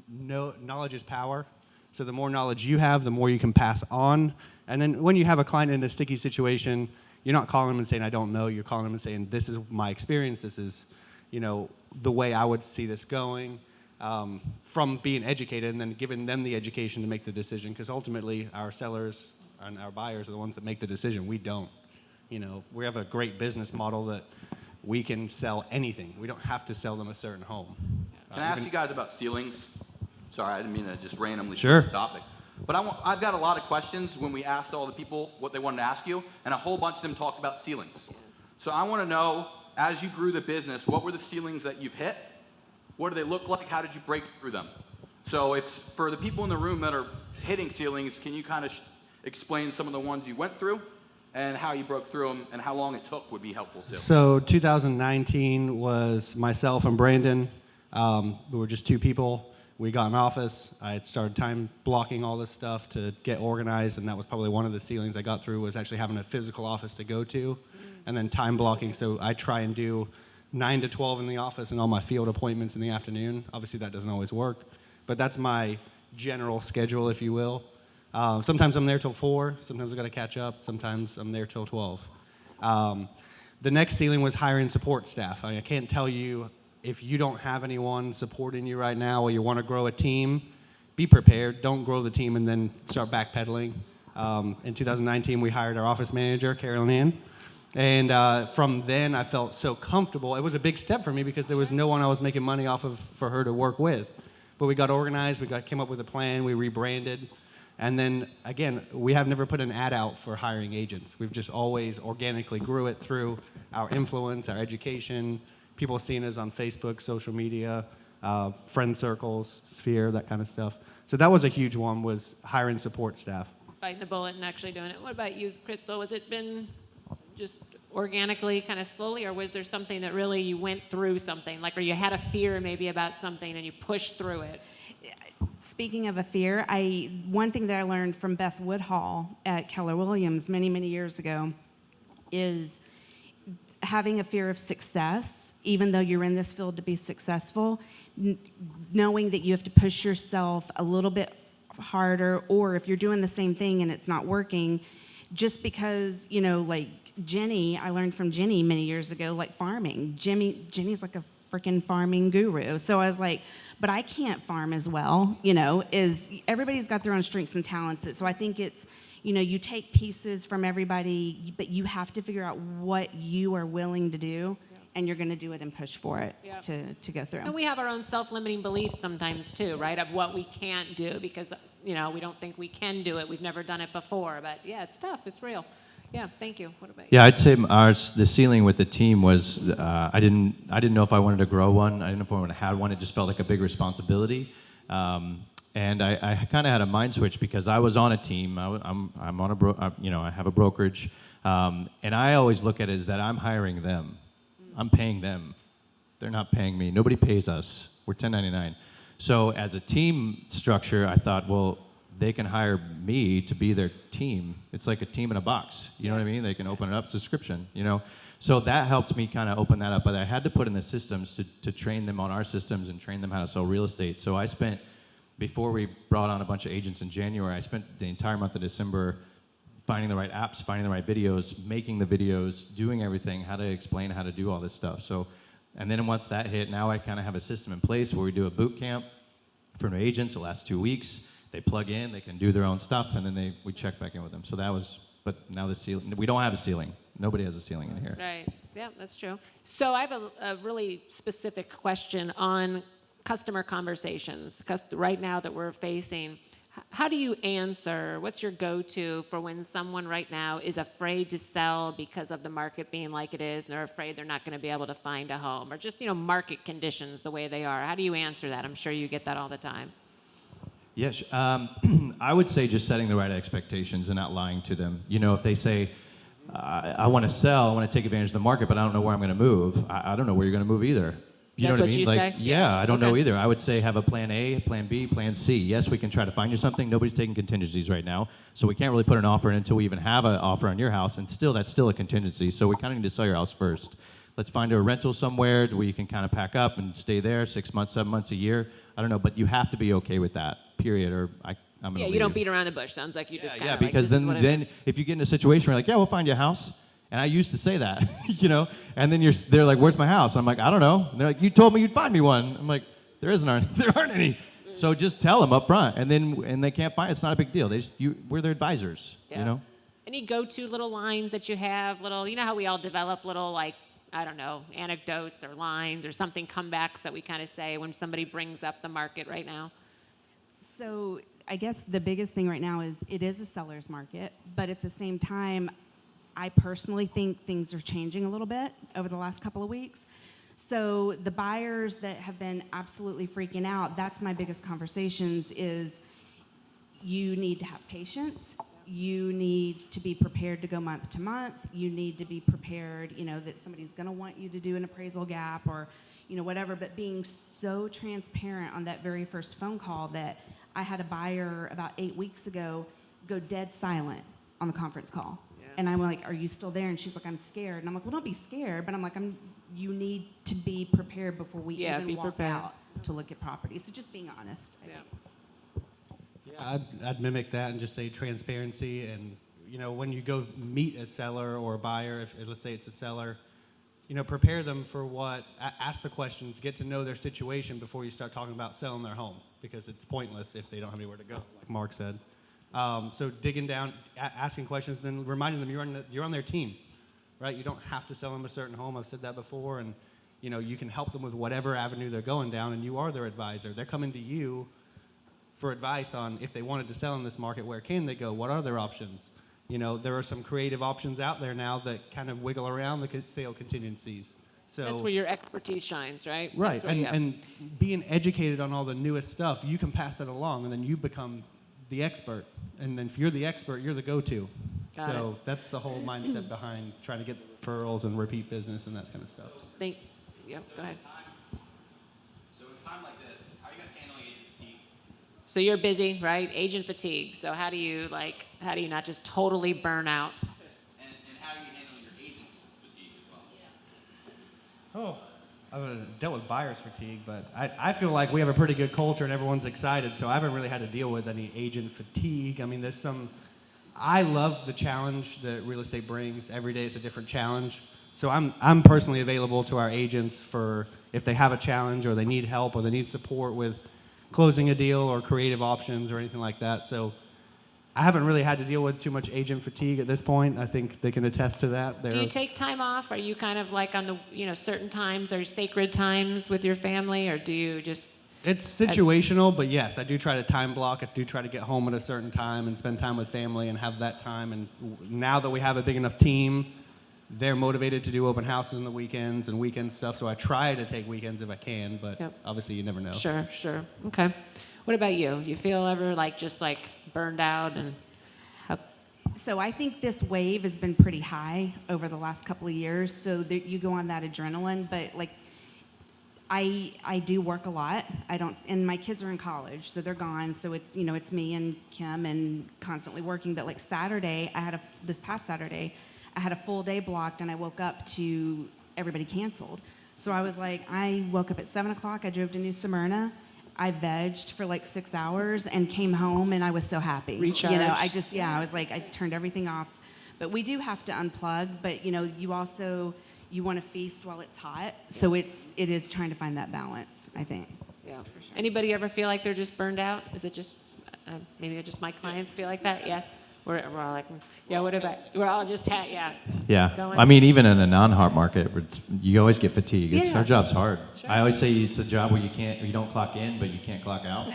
Knowledge is power. So the more knowledge you have, the more you can pass on. And then when you have a client in a sticky situation, you're not calling them and saying, I don't know. You're calling them and saying, this is my experience. This is, the way I would see this going, from being educated and then giving them the education to make the decision. Because ultimately, our sellers and our buyers are the ones that make the decision. We don't. We have a great business model that we can sell anything. We don't have to sell them a certain home. Can I ask you guys about ceilings? Sorry, I didn't mean to just randomly Sure. switch the topic. But I've got a lot of questions when we asked all the people what they wanted to ask you, and a whole bunch of them talked about ceilings. So I want to know, as you grew the business, what were the ceilings that you've hit? What do they look like? How did you break through them? So it's for the people in the room that are hitting ceilings, can you kind of explain some of the ones you went through and how you broke through them and how long it took would be helpful too. So 2019 was myself and Brandon. We were just two people. We got an office. I had started time blocking all this stuff to get organized, and that was probably one of the ceilings I got through was actually having a physical office to go to, and then time blocking. So I try and do 9 to 12 in the office and all my field appointments in the afternoon. Obviously that doesn't always work, but that's my general schedule, if you will. Sometimes I'm there till 4, sometimes I got to catch up, sometimes I'm there till 12. The next ceiling was hiring support staff. I can't tell you, if you don't have anyone supporting you right now or you want to grow a team, be prepared. Don't grow the team and then start backpedaling. In 2019, we hired our office manager, Carolyn Ann. And from then, I felt so comfortable. It was a big step for me because there was no one I was making money off of for her to work with. But we got organized, came up with a plan, we rebranded. And then, again, we have never put an ad out for hiring agents. We've just always organically grew it through our influence, our education, people seeing us on Facebook, social media, friend circles, Sphere, that kind of stuff. So that was a huge one, was hiring support staff. Biting the bullet and actually doing it. What about you, Crystal? Was it been just organically, kind of slowly, or was there something that really you went through something, like, or you had a fear maybe about something and you pushed through it? Speaking of a fear, one thing that I learned from Beth Woodhall at Keller Williams many, many years ago is having a fear of success, even though you're in this field to be successful, knowing that you have to push yourself a little bit harder, or if you're doing the same thing and it's not working, just because, like Jenny, I learned from Jenny many years ago, like farming. Jenny's like a freaking farming guru. So I was like, but I can't farm as well, everybody's got their own strengths and talents. So I think it's, you take pieces from everybody, but you have to figure out what you are willing to do, and you're going to do it and push for it to go through. And we have our own self-limiting beliefs sometimes too, right, of what we can't do because, we don't think we can do it. We've never done it before, but yeah, it's tough. It's real. Yeah, thank you. What about you? Yeah, I'd say the ceiling with the team was I didn't know if I wanted to grow one. I didn't know if I wanted to have one. It just felt like a big responsibility. And I kind of had a mind switch because I was on a team. I'm on I have a brokerage, and I always look at it as that I'm hiring them, I'm paying them. They're not paying me. Nobody pays us. We're 1099. So as a team structure, I thought, well, they can hire me to be their team. It's like a team in a box. You know what I mean? They can open it up, subscription. So that helped me kind of open that up. But I had to put in the systems to train them on our systems and train them how to sell real estate. So I spent, before we brought on a bunch of agents in January, I spent the entire month of December finding the right apps, finding the right videos, making the videos, doing everything, how to explain how to do all this stuff. So, and then once that hit, now I kind of have a system in place where we do a boot camp for new agents. It lasts 2 weeks. They plug in, they can do their own stuff, and then we check back in with them. So that was, but now the ceiling, we don't have a ceiling. Nobody has a ceiling in here. Right, yeah, that's true. So I have a really specific question on customer conversations, because right now that we're facing, how do you answer, what's your go-to for when someone right now is afraid to sell because of the market being like it is, and they're afraid they're not going to be able to find a home, or just, market conditions the way they are? How do you answer that? I'm sure you get that all the time. Yes, I would say just setting the right expectations and not lying to them. If they say, I want to sell, I want to take advantage of the market, but I don't know where I'm going to move. I don't know where you're going to move either. You know what I mean? You say? Yeah, I don't know either. I would say have a plan A, plan B, plan C. Yes, we can try to find you something. Nobody's taking contingencies right now, so we can't really put an offer in until we even have an offer on your house, and that's still a contingency. So we kind of need to sell your house first. Let's find a rental somewhere where you can kind of pack up and stay there 6 months, 7 months, a year. I don't know, but you have to be okay with that, period. Or I'm gonna Yeah, leave. you don't beat around the bush. Sounds like you just kind Yeah, of because then if you get in a situation where you're like, yeah, we'll find you a house. And I used to say that, you know, and then they're like, where's my house? I'm like, I don't know. And they're like, you told me you'd find me one. I'm like, there aren't any. So just tell them up front, and they can't find. It's not a big deal. We're their advisors, you know. Any go-to little lines that you have? You know how we all develop little, like, I don't know, anecdotes or lines or something, comebacks that we kind of say when somebody brings up the market right now? So I guess the biggest thing right now is it is a seller's market, but at the same time, I personally think things are changing a little bit over the last couple of weeks. So the buyers that have been absolutely freaking out, that's my biggest conversations is you need to have patience. You need to be prepared to go month to month. You need to be prepared, you know, that somebody's going to want you to do an appraisal gap or, you know, whatever. But being so transparent on that very first phone call that I had a buyer about 8 weeks ago go dead silent on the conference call. And I'm like, are you still there? And she's like, I'm scared. And I'm like, well, don't be scared. But I'm like, you need to be prepared before we even walk out to look at properties. So just being honest. I'd mimic that and just say transparency. And, you know, when you go meet a seller or a buyer, if let's say it's a seller, you know, prepare them for ask the questions, get to know their situation before you start talking about selling their home, because it's pointless if they don't have anywhere to go, like Mark said. So digging down, asking questions, then reminding them you're on their team, right? You don't have to sell them a certain home. I've said that before, and you know you can help them with whatever avenue they're going down, and you are their advisor. They're coming to you for advice on if they wanted to sell in this market, where can they go? What are their options? You know, there are some creative options out there now that kind of wiggle around the sale contingencies. So that's where your expertise shines, right? Right, and being educated on all the newest stuff, you can pass that along, and then you become the expert. And then if you're the expert, you're the go-to. So that's the whole mindset behind trying to get referrals and repeat business and that kind of stuff. Yep, go ahead. So in a time like this, how are you guys handling agent fatigue? So you're busy, right? Agent fatigue. So how do you not just totally burn out? And how are you handling your agent's fatigue as well? I've dealt with buyer's fatigue, but I feel like we have a pretty good culture and everyone's excited, so I haven't really had to deal with any agent fatigue. I mean, I love the challenge that real estate brings. Every day it's a different challenge. So I'm personally available to our agents for if they have a challenge or they need help or they need support with closing a deal or creative options or anything like that. So I haven't really had to deal with too much agent fatigue at this point. I think they can attest to that. Do you take time off? Are you kind of like on the, certain times or sacred times with your family, or do you just... It's situational, but yes, I do try to time block. I do try to get home at a certain time and spend time with family and have that time. And now that we have a big enough team, they're motivated to do open houses on the weekends and weekend stuff. So I try to take weekends if I can, but obviously you never know. Sure. Okay. What about you? You feel ever just burned out and... So I think this wave has been pretty high over the last couple of years. So that you go on that adrenaline, but I do work a lot. And my kids are in college, so they're gone. So it's, it's me and Kim and constantly working. But Saturday, this past Saturday, I had a full day blocked, and I woke up to everybody canceled. So I was I woke up at 7 o'clock. I drove to New Smyrna. I vegged for 6 hours and came home, and I was so happy. Recharged. I was I turned everything off. But we do have to unplug. But you also want to feast while it's hot. So it is trying to find that balance, I think. Yeah. For sure. Anybody ever feel like they're just burned out? Is it just maybe just my clients feel like that? Yes. We're all what about? We're all just Yeah. Going. I mean, even in a non-hard market, you always get fatigue. Our job's hard. Sure. I always say it's a job where you don't clock in, but you can't clock out.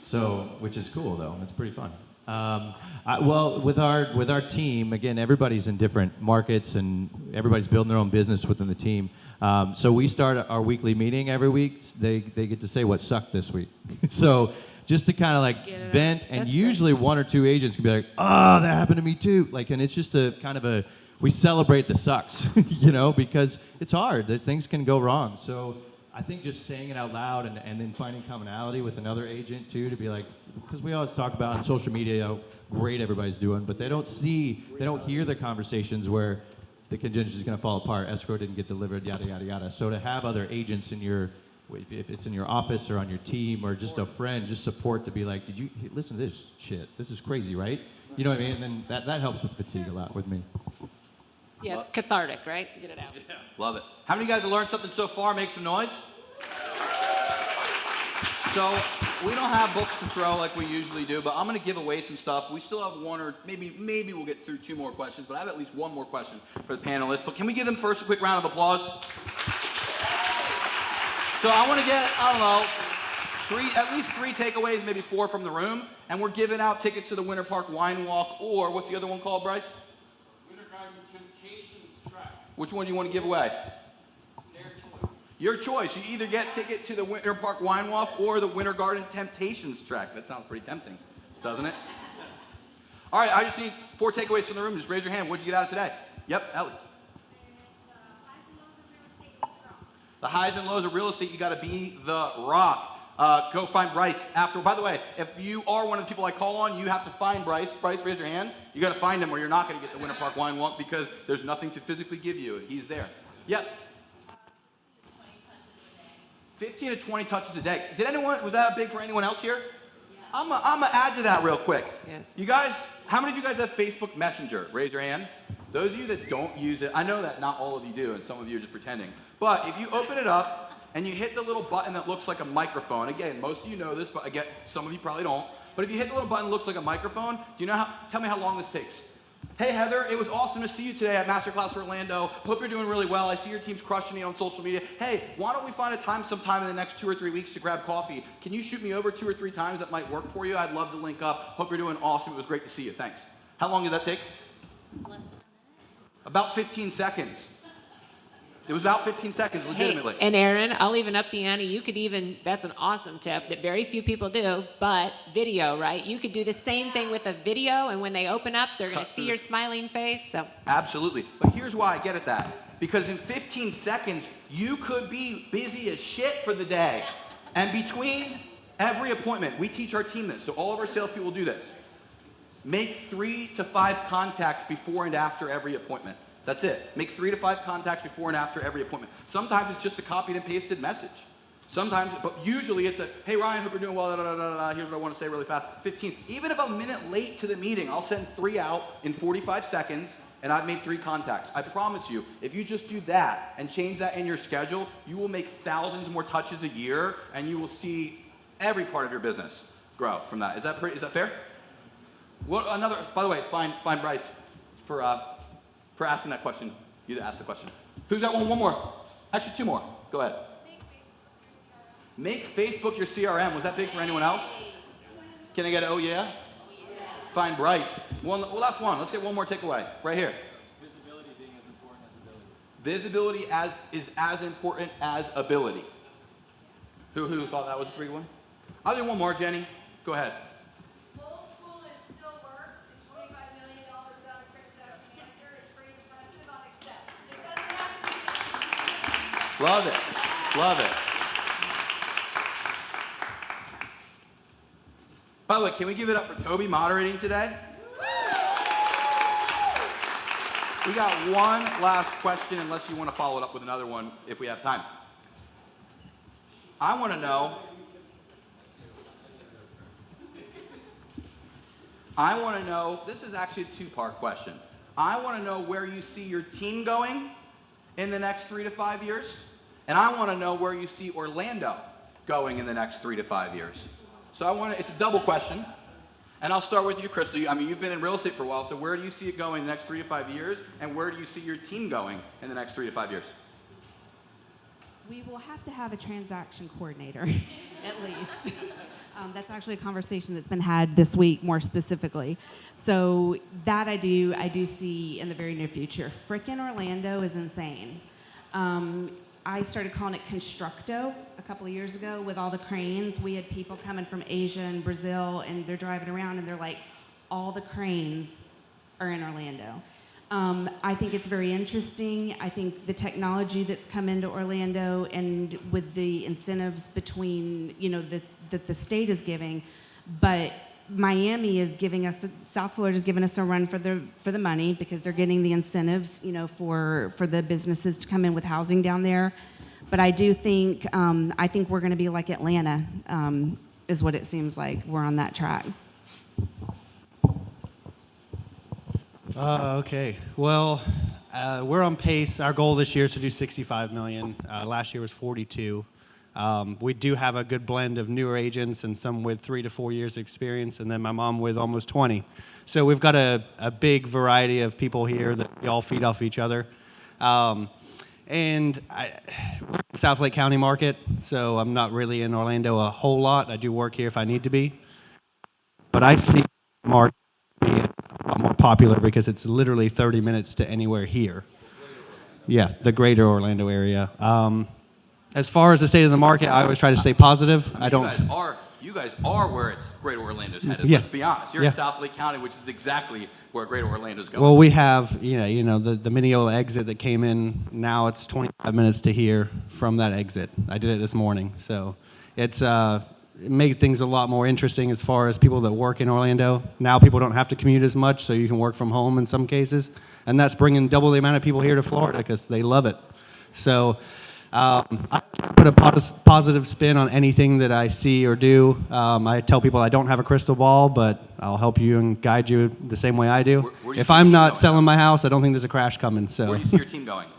So, which is cool though. It's pretty fun. With our team, again, everybody's in different markets and everybody's building their own business within the team. So we start our weekly meeting every week. They get to say what sucked this week. So. Just to kind of vent, and That's usually great. one or two agents can be like, "Oh, that happened to me too." And it's just we celebrate the sucks, because it's hard. Things can go wrong. So I think just saying it out loud and then finding commonality with another agent too, to be because we always talk about on social media how great everybody's doing, but they don't hear the conversations where the contingency is going to fall apart, escrow didn't get delivered, yada yada yada. So to have other agents in your if it's in your office or on your team or just a friend, just support to be like, did you listen to this shit? This is crazy, right? You know what I mean? And then that helps with fatigue a lot with me. Yeah, it's cathartic, right? Get it out. Yeah. Love it. How many of you guys have learned something so far? Make some noise. So we don't have books to throw like we usually do, but I'm going to give away some stuff. We still have one or maybe we'll get through 2 more questions, but I have at least 1 more question for the panelists. But can we give them first a quick round of applause? So I want to get, I don't know, at least 3 takeaways, maybe 4 from the room, and we're giving out tickets to the Winter Park Wine Walk, or what's the other one called, Bryce? Winter Garden Temptations Track. Which one do you want to give away? Your choice. You either get ticket to the Winter Park Wine Walk or the Winter Garden Temptations track. That sounds pretty tempting, doesn't it? All right, I just need 4 takeaways from the room. Just raise your hand. What'd you get out of today? Yep, Ellie. The highs and lows of real estate, you got to be the rock. Go find Bryce after. By the way, if you are one of the people I call on, you have to find Bryce. Bryce, raise your hand. You got to find him or you're not going to get the Winter Park Wine Walk because there's nothing to physically give you. He's there. Yep. 15 to 20 touches a day. Was that big for anyone else here? Yeah. I'm gonna add to that real quick. Yeah. You guys, how many of you guys have Facebook Messenger? Raise your hand. Those of you that don't use it, I know that not all of you do, and some of you are just pretending. But if you open it up and you hit the little button that looks like a microphone, again, most of you know this, but again, some of you probably don't. But if you hit the little button that looks like a microphone, tell me how long this takes. Hey Heather, it was awesome to see you today at Masterclass Orlando. Hope you're doing really well. I see your team's crushing it on social media. Hey, why don't we find a time sometime in the next 2 or 3 weeks to grab coffee? Can you shoot me over 2 or 3 times that might work for you? I'd love to link up. Hope you're doing awesome. It was great to see you. Thanks. How long did that take? Less than a minute. About 15 seconds. It was about 15 seconds, legitimately. Hey, and Aaron, I'll even up the ante. You could even, that's an awesome tip that very few people do, but video, right? You could do the same thing with a video, and when they open up, they're going to see your smiling face. So Absolutely. But here's why I get at that. Because in 15 seconds, you could be busy as shit for the day. And between every appointment, we teach our team this, so all of our salespeople do this. Make 3 to 5 contacts before and after every appointment. That's it. Make 3 to 5 contacts before and after every appointment. Sometimes it's just a copied and pasted message. Sometimes, but usually it's a, hey Ryan, hope you're doing well, here's what I want to say really fast. 15. Even if I'm a minute late to the meeting, I'll send 3 out in 45 seconds and I've made 3 contacts. I promise you, if you just do that and change that in your schedule, you will make thousands more touches a year and you will see every part of your business grow from that. Is that fair? What another, by the way, find Bryce for asking that question. You asked the question. Who's got one more? Actually, 2 more. Go ahead. Make Facebook your CRM. Was that big for anyone else? Can I get an oh yeah? Find Bryce. Last one. Let's get 1 more takeaway. Right here. Visibility being as important as ability. Visibility is as important as ability. Who thought that was a pretty one? I'll do 1 more, Jenny. Go ahead. Love it. Love it. By the way, can we give it up for Tobi moderating today? We got 1 last question, unless you want to follow it up with another one if we have time. I want to know, this is actually a 2-part question. I want to know where you see your team going in the next 3 to 5 years. And I want to know where you see Orlando going in the next 3 to 5 years. So it's a double question. And I'll start with you, Crystal. I mean, you've been in real estate for a while, so where do you see it going in the next 3 to 5 years? And where do you see your team going in the next 3 to 5 years? We will have to have a transaction coordinator, at least. That's actually a conversation that's been had this week, more specifically. So that I do see in the very near future. Frickin' Orlando is insane. I started calling it Constructo a couple of years ago with all the cranes. We had people coming from Asia and Brazil, and they're driving around, and they're like, all the cranes are in Orlando. I think it's very interesting. I think the technology that's come into Orlando and with the incentives between, that the state is giving, but Miami is giving us, South Florida is giving us a run for the money because they're getting the incentives, for the businesses to come in with housing down there. But I do think, I think we're going to be like Atlanta, is what it seems like. We're on that track. Okay. Well, we're on pace. Our goal this year is to do 65 million. Last year was 42. We do have a good blend of newer agents and some with 3 to 4 years experience, and then my mom with almost 20. So we've got a big variety of people here that we all feed off each other. And we're in South Lake County market, so I'm not really in Orlando a whole lot. I do work here if I need to be. But I see market being a lot more popular because it's literally 30 minutes to anywhere here. Yeah, the greater Orlando area. As far as the state of the market, I always try to stay positive. I don't. You guys are where it's Greater Orlando's headed. Yeah. Let's be honest. You're Yeah. in South Lake County, which is exactly where Greater Orlando's going. Well, we have, the Mineola exit that came in. Now it's 25 minutes to here from that exit. I did it this morning. So it made things a lot more interesting as far as people that work in Orlando. Now people don't have to commute as much, so you can work from home in some cases. And that's bringing double the amount of people here to Florida because they love it. So I put a positive spin on anything that I see or do. I tell people I don't have a crystal ball, but I'll help you and guide you the same way I do. Where do you If see I'm your team not going? selling my house, I don't think there's a crash coming. So Where do you see your team going?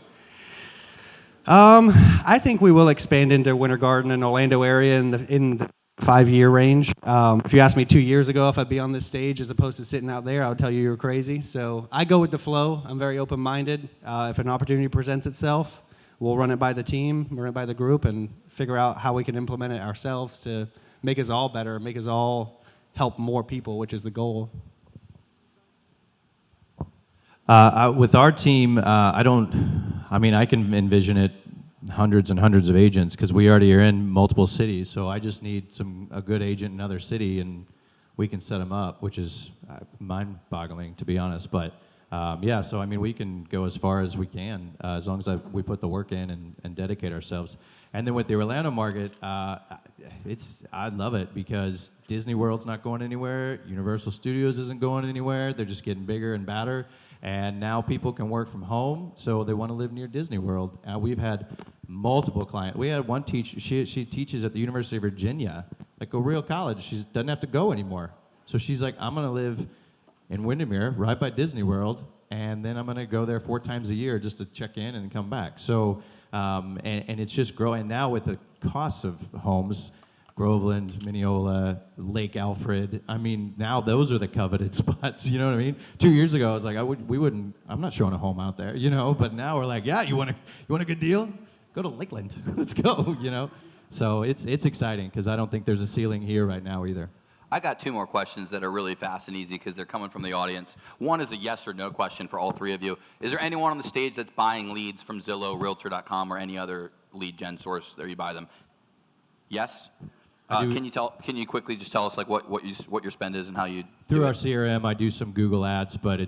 I think we will expand into Winter Garden and Orlando area in the 5-year range. If you asked me 2 years ago if I'd be on this stage as opposed to sitting out there, I would tell you you're crazy. So I go with the flow. I'm very open-minded. If an opportunity presents itself, we'll run it by the team, run it by the group, and figure out how we can implement it ourselves to make us all better, make us all help more people, which is the goal. With our team, I can envision it hundreds and hundreds of agents because we already are in multiple cities. So I just need a good agent in another city, and we can set them up, which is mind-boggling, to be honest. But so we can go as far as we can as long as we put the work in and dedicate ourselves. And then with the Orlando market, I love it because Disney World's not going anywhere, Universal Studios isn't going anywhere. They're just getting bigger and badder. And now people can work from home, so they want to live near Disney World. We've had multiple clients. We had one teacher, she teaches at the University of Virginia, like a real college. She doesn't have to go anymore. So she's like, I'm going to live in Windermere, right by Disney World, and then I'm going to go there 4 times a year just to check in and come back. So, and it's just growing now with the costs of homes, Groveland, Mineola, Lake Alfred. Now those are the coveted spots, you know what I mean? 2 years ago, I was like, I'm not showing a home out there, but now we're like, yeah, you want a good deal? Go to Lakeland, let's go, So it's exciting because I don't think there's a ceiling here right now either. I got 2 more questions that are really fast and easy because they're coming from the audience. One is a yes or no question for all 3 of you. Is there anyone on the stage that's buying leads from Zillow, Realtor.com, or any other lead gen source that you buy them? Yes? Can you quickly just tell us like what your spend is and how you through our CRM? I do some Google ads, but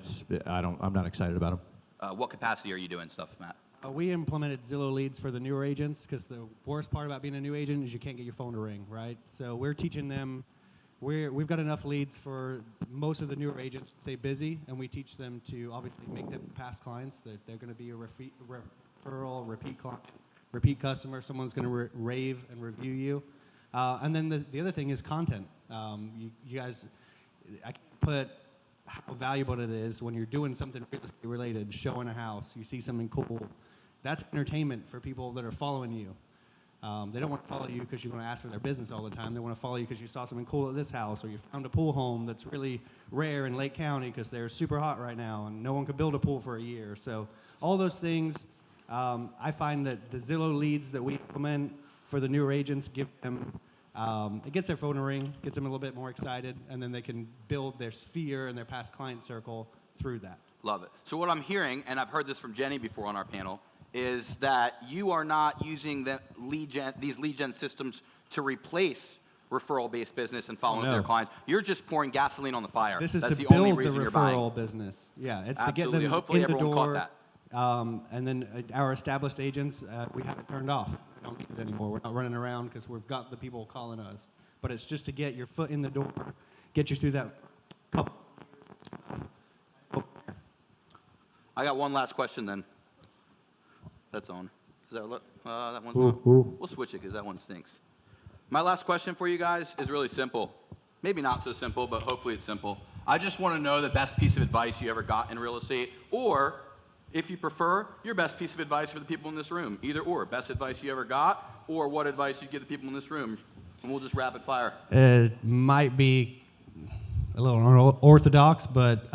I'm not excited about them. What capacity are you doing stuff, Matt? We implemented Zillow leads for the newer agents because the worst part about being a new agent is you can't get your phone to ring, right? So we're teaching them. We've got enough leads for most of the newer agents to stay busy, and we teach them to obviously make them past clients. They're going to be a referral, repeat client, repeat customer. Someone's going to rave and review you. And then the other thing is content. You guys, I can put how valuable it is when you're doing something real estate related, showing a house, you see something cool. That's entertainment for people that are following you. They don't want to follow you because you want to ask for their business all the time. They want to follow you because you saw something cool at this house, or you found a pool home that's really rare in Lake County because they're super hot right now and no one could build a pool for a year. So all those things, I find that the Zillow leads that we implement for the newer agents give them, it gets their phone to ring, gets them a little bit more excited, and then they can build their sphere and their past client circle through that. Love it. So what I'm hearing, and I've heard this from Jenny before on our panel, is that you are not using these lead gen systems to replace referral-based business and following up their clients. You're just pouring gasoline on the fire. This is That's to the only build the reason you're buying. referral business. Yeah, it's Absolutely. to get them Hopefully in the everyone door. caught that. And then our established agents, we have it turned off. We don't need it anymore. We're not running around because we've got the people calling us. But it's just to get your foot in the door, get you through that couple. I got one last question then. That's on. Is that That one's not. We'll switch it because that one stinks. My last question for you guys is really simple. Maybe not so simple, but hopefully it's simple. I just want to know the best piece of advice you ever got in real estate, or if you prefer, your best piece of advice for the people in this room. Either or, best advice you ever got, or what advice you give the people in this room. And we'll just rapid fire. It might be a little unorthodox, but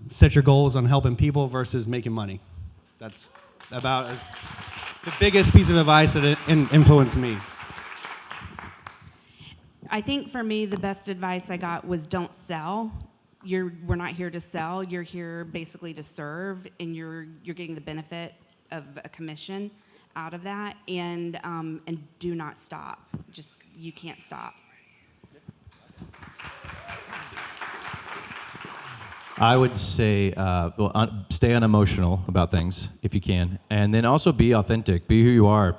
set your goals on helping people versus making money. That's about as the biggest piece of advice that influenced me. I think for me, the best advice I got was don't sell. We're not here to sell. You're here basically to serve, and you're getting the benefit of a commission out of that. And do not stop. Just you can't stop. I would say stay unemotional about things if you can, and then also be authentic. Be who you are.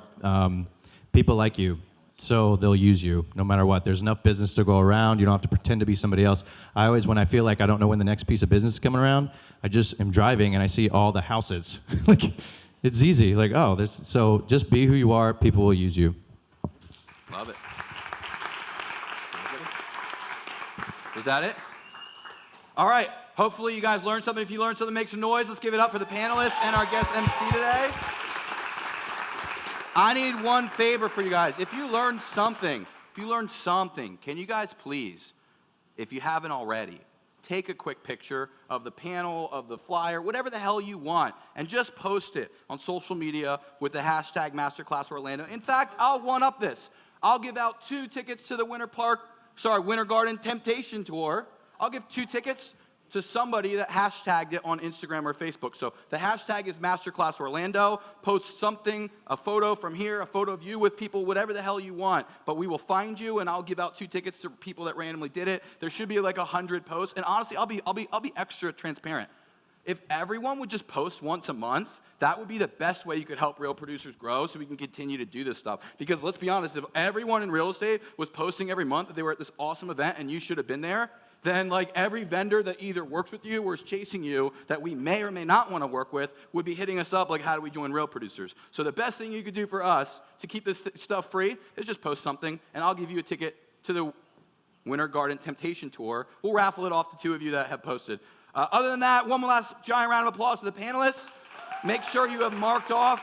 People like you, so they'll use you no matter what. There's enough business to go around. You don't have to pretend to be somebody else. I always, when I feel like I don't know when the next piece of business is coming around, I just am driving and I see all the houses. Like, it's easy. Like, oh, so just be who you are. People will use you. Love it. Was that it? All right. Hopefully you guys learned something. If you learned something, make some noise. Let's give it up for the panelists and our guest MC today. I need one favor for you guys. If you learned something, can you guys please, if you haven't already, take a quick picture of the panel, of the flyer, whatever the hell you want, and just post it on social media with the hashtag Masterclass Orlando. In fact, I'll one-up this. I'll give out 2 tickets to the Winter Garden Temptation Tour. I'll give 2 tickets to somebody that hashtagged it on Instagram or Facebook. So the hashtag is Masterclass Orlando. Post something, a photo from here, a photo of you with people, whatever the hell you want. But we will find you, and I'll give out 2 tickets to people that randomly did it. There should be like 100 posts. And honestly, I'll be extra transparent. If everyone would just post once a month, that would be the best way you could help real producers grow so we can continue to do this stuff. Because let's be honest, if everyone in real estate was posting every month that they were at this awesome event and you should have been there, then like every vendor that either works with you or is chasing you that we may or may not want to work with would be hitting us up like, how do we join real producers? So the best thing you could do for us to keep this stuff free is just post something, and I'll give you a ticket to the Winter Garden Temptation Tour. We'll raffle it off to 2 of you that have posted. Other than that, one last giant round of applause to the panelists. Make sure you have marked off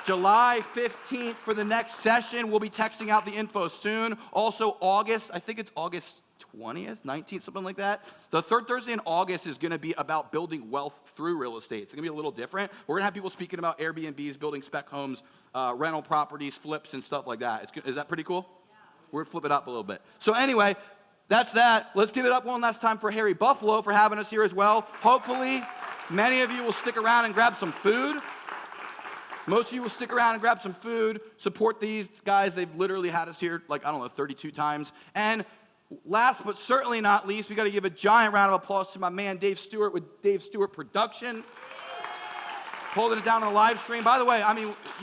July 15th for the next session. We'll be texting out the info soon. Also, August, I think it's August 20th, 19th, something like that. The third Thursday in August is going to be about building wealth through real estate. It's going to be a little different. We're going to have people speaking about Airbnbs, building spec homes, rental properties, flips, and stuff like that. Is that pretty cool? Yeah. We're going to flip it up a little bit. So anyway, that's that. Let's give it up one last time for Harry Buffalo for having us here as well. Hopefully, many of you will stick around and grab some food. Most of you will stick around and grab some food, support these guys. They've literally had us here, 32 times. And last but certainly not least, we got to give a giant round of applause to my man Dave Stewart with Dave Stewart Production. Holding it down on the live stream. By the way,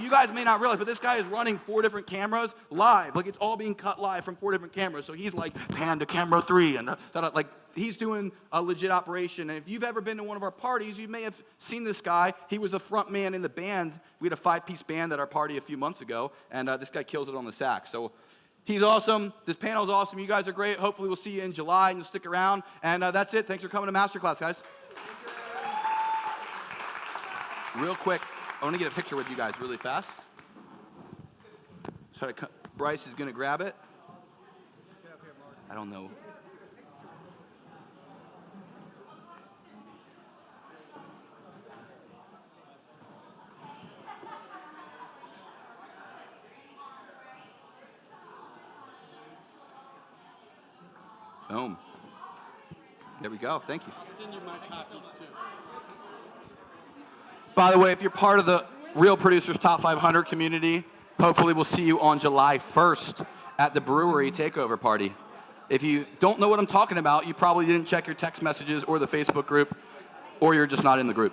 you guys may not realize, but this guy is running 4 different cameras live. Like, it's all being cut live from 4 different cameras. So he's like, pan to camera 3, and he's doing a legit operation. And if you've ever been to one of our parties, you may have seen this guy. He was the front man in the band. We had a 5-piece band at our party a few months ago, and this guy kills it on the sax. So he's awesome. This panel is awesome. You guys are great. Hopefully we'll see you in July, and you'll stick around. And that's it. Thanks for coming to Masterclass, guys. Real quick, I want to get a picture with you guys really fast. Bryce is going to grab it. I don't know. Boom. There we go. Thank you. I'll send you my copies too. By the way, if you're part of the Real Producers Top 500 community, hopefully we'll see you on July 1st at the brewery takeover party. If you don't know what I'm talking about, you probably didn't check your text messages or the Facebook group, or you're just not in the group.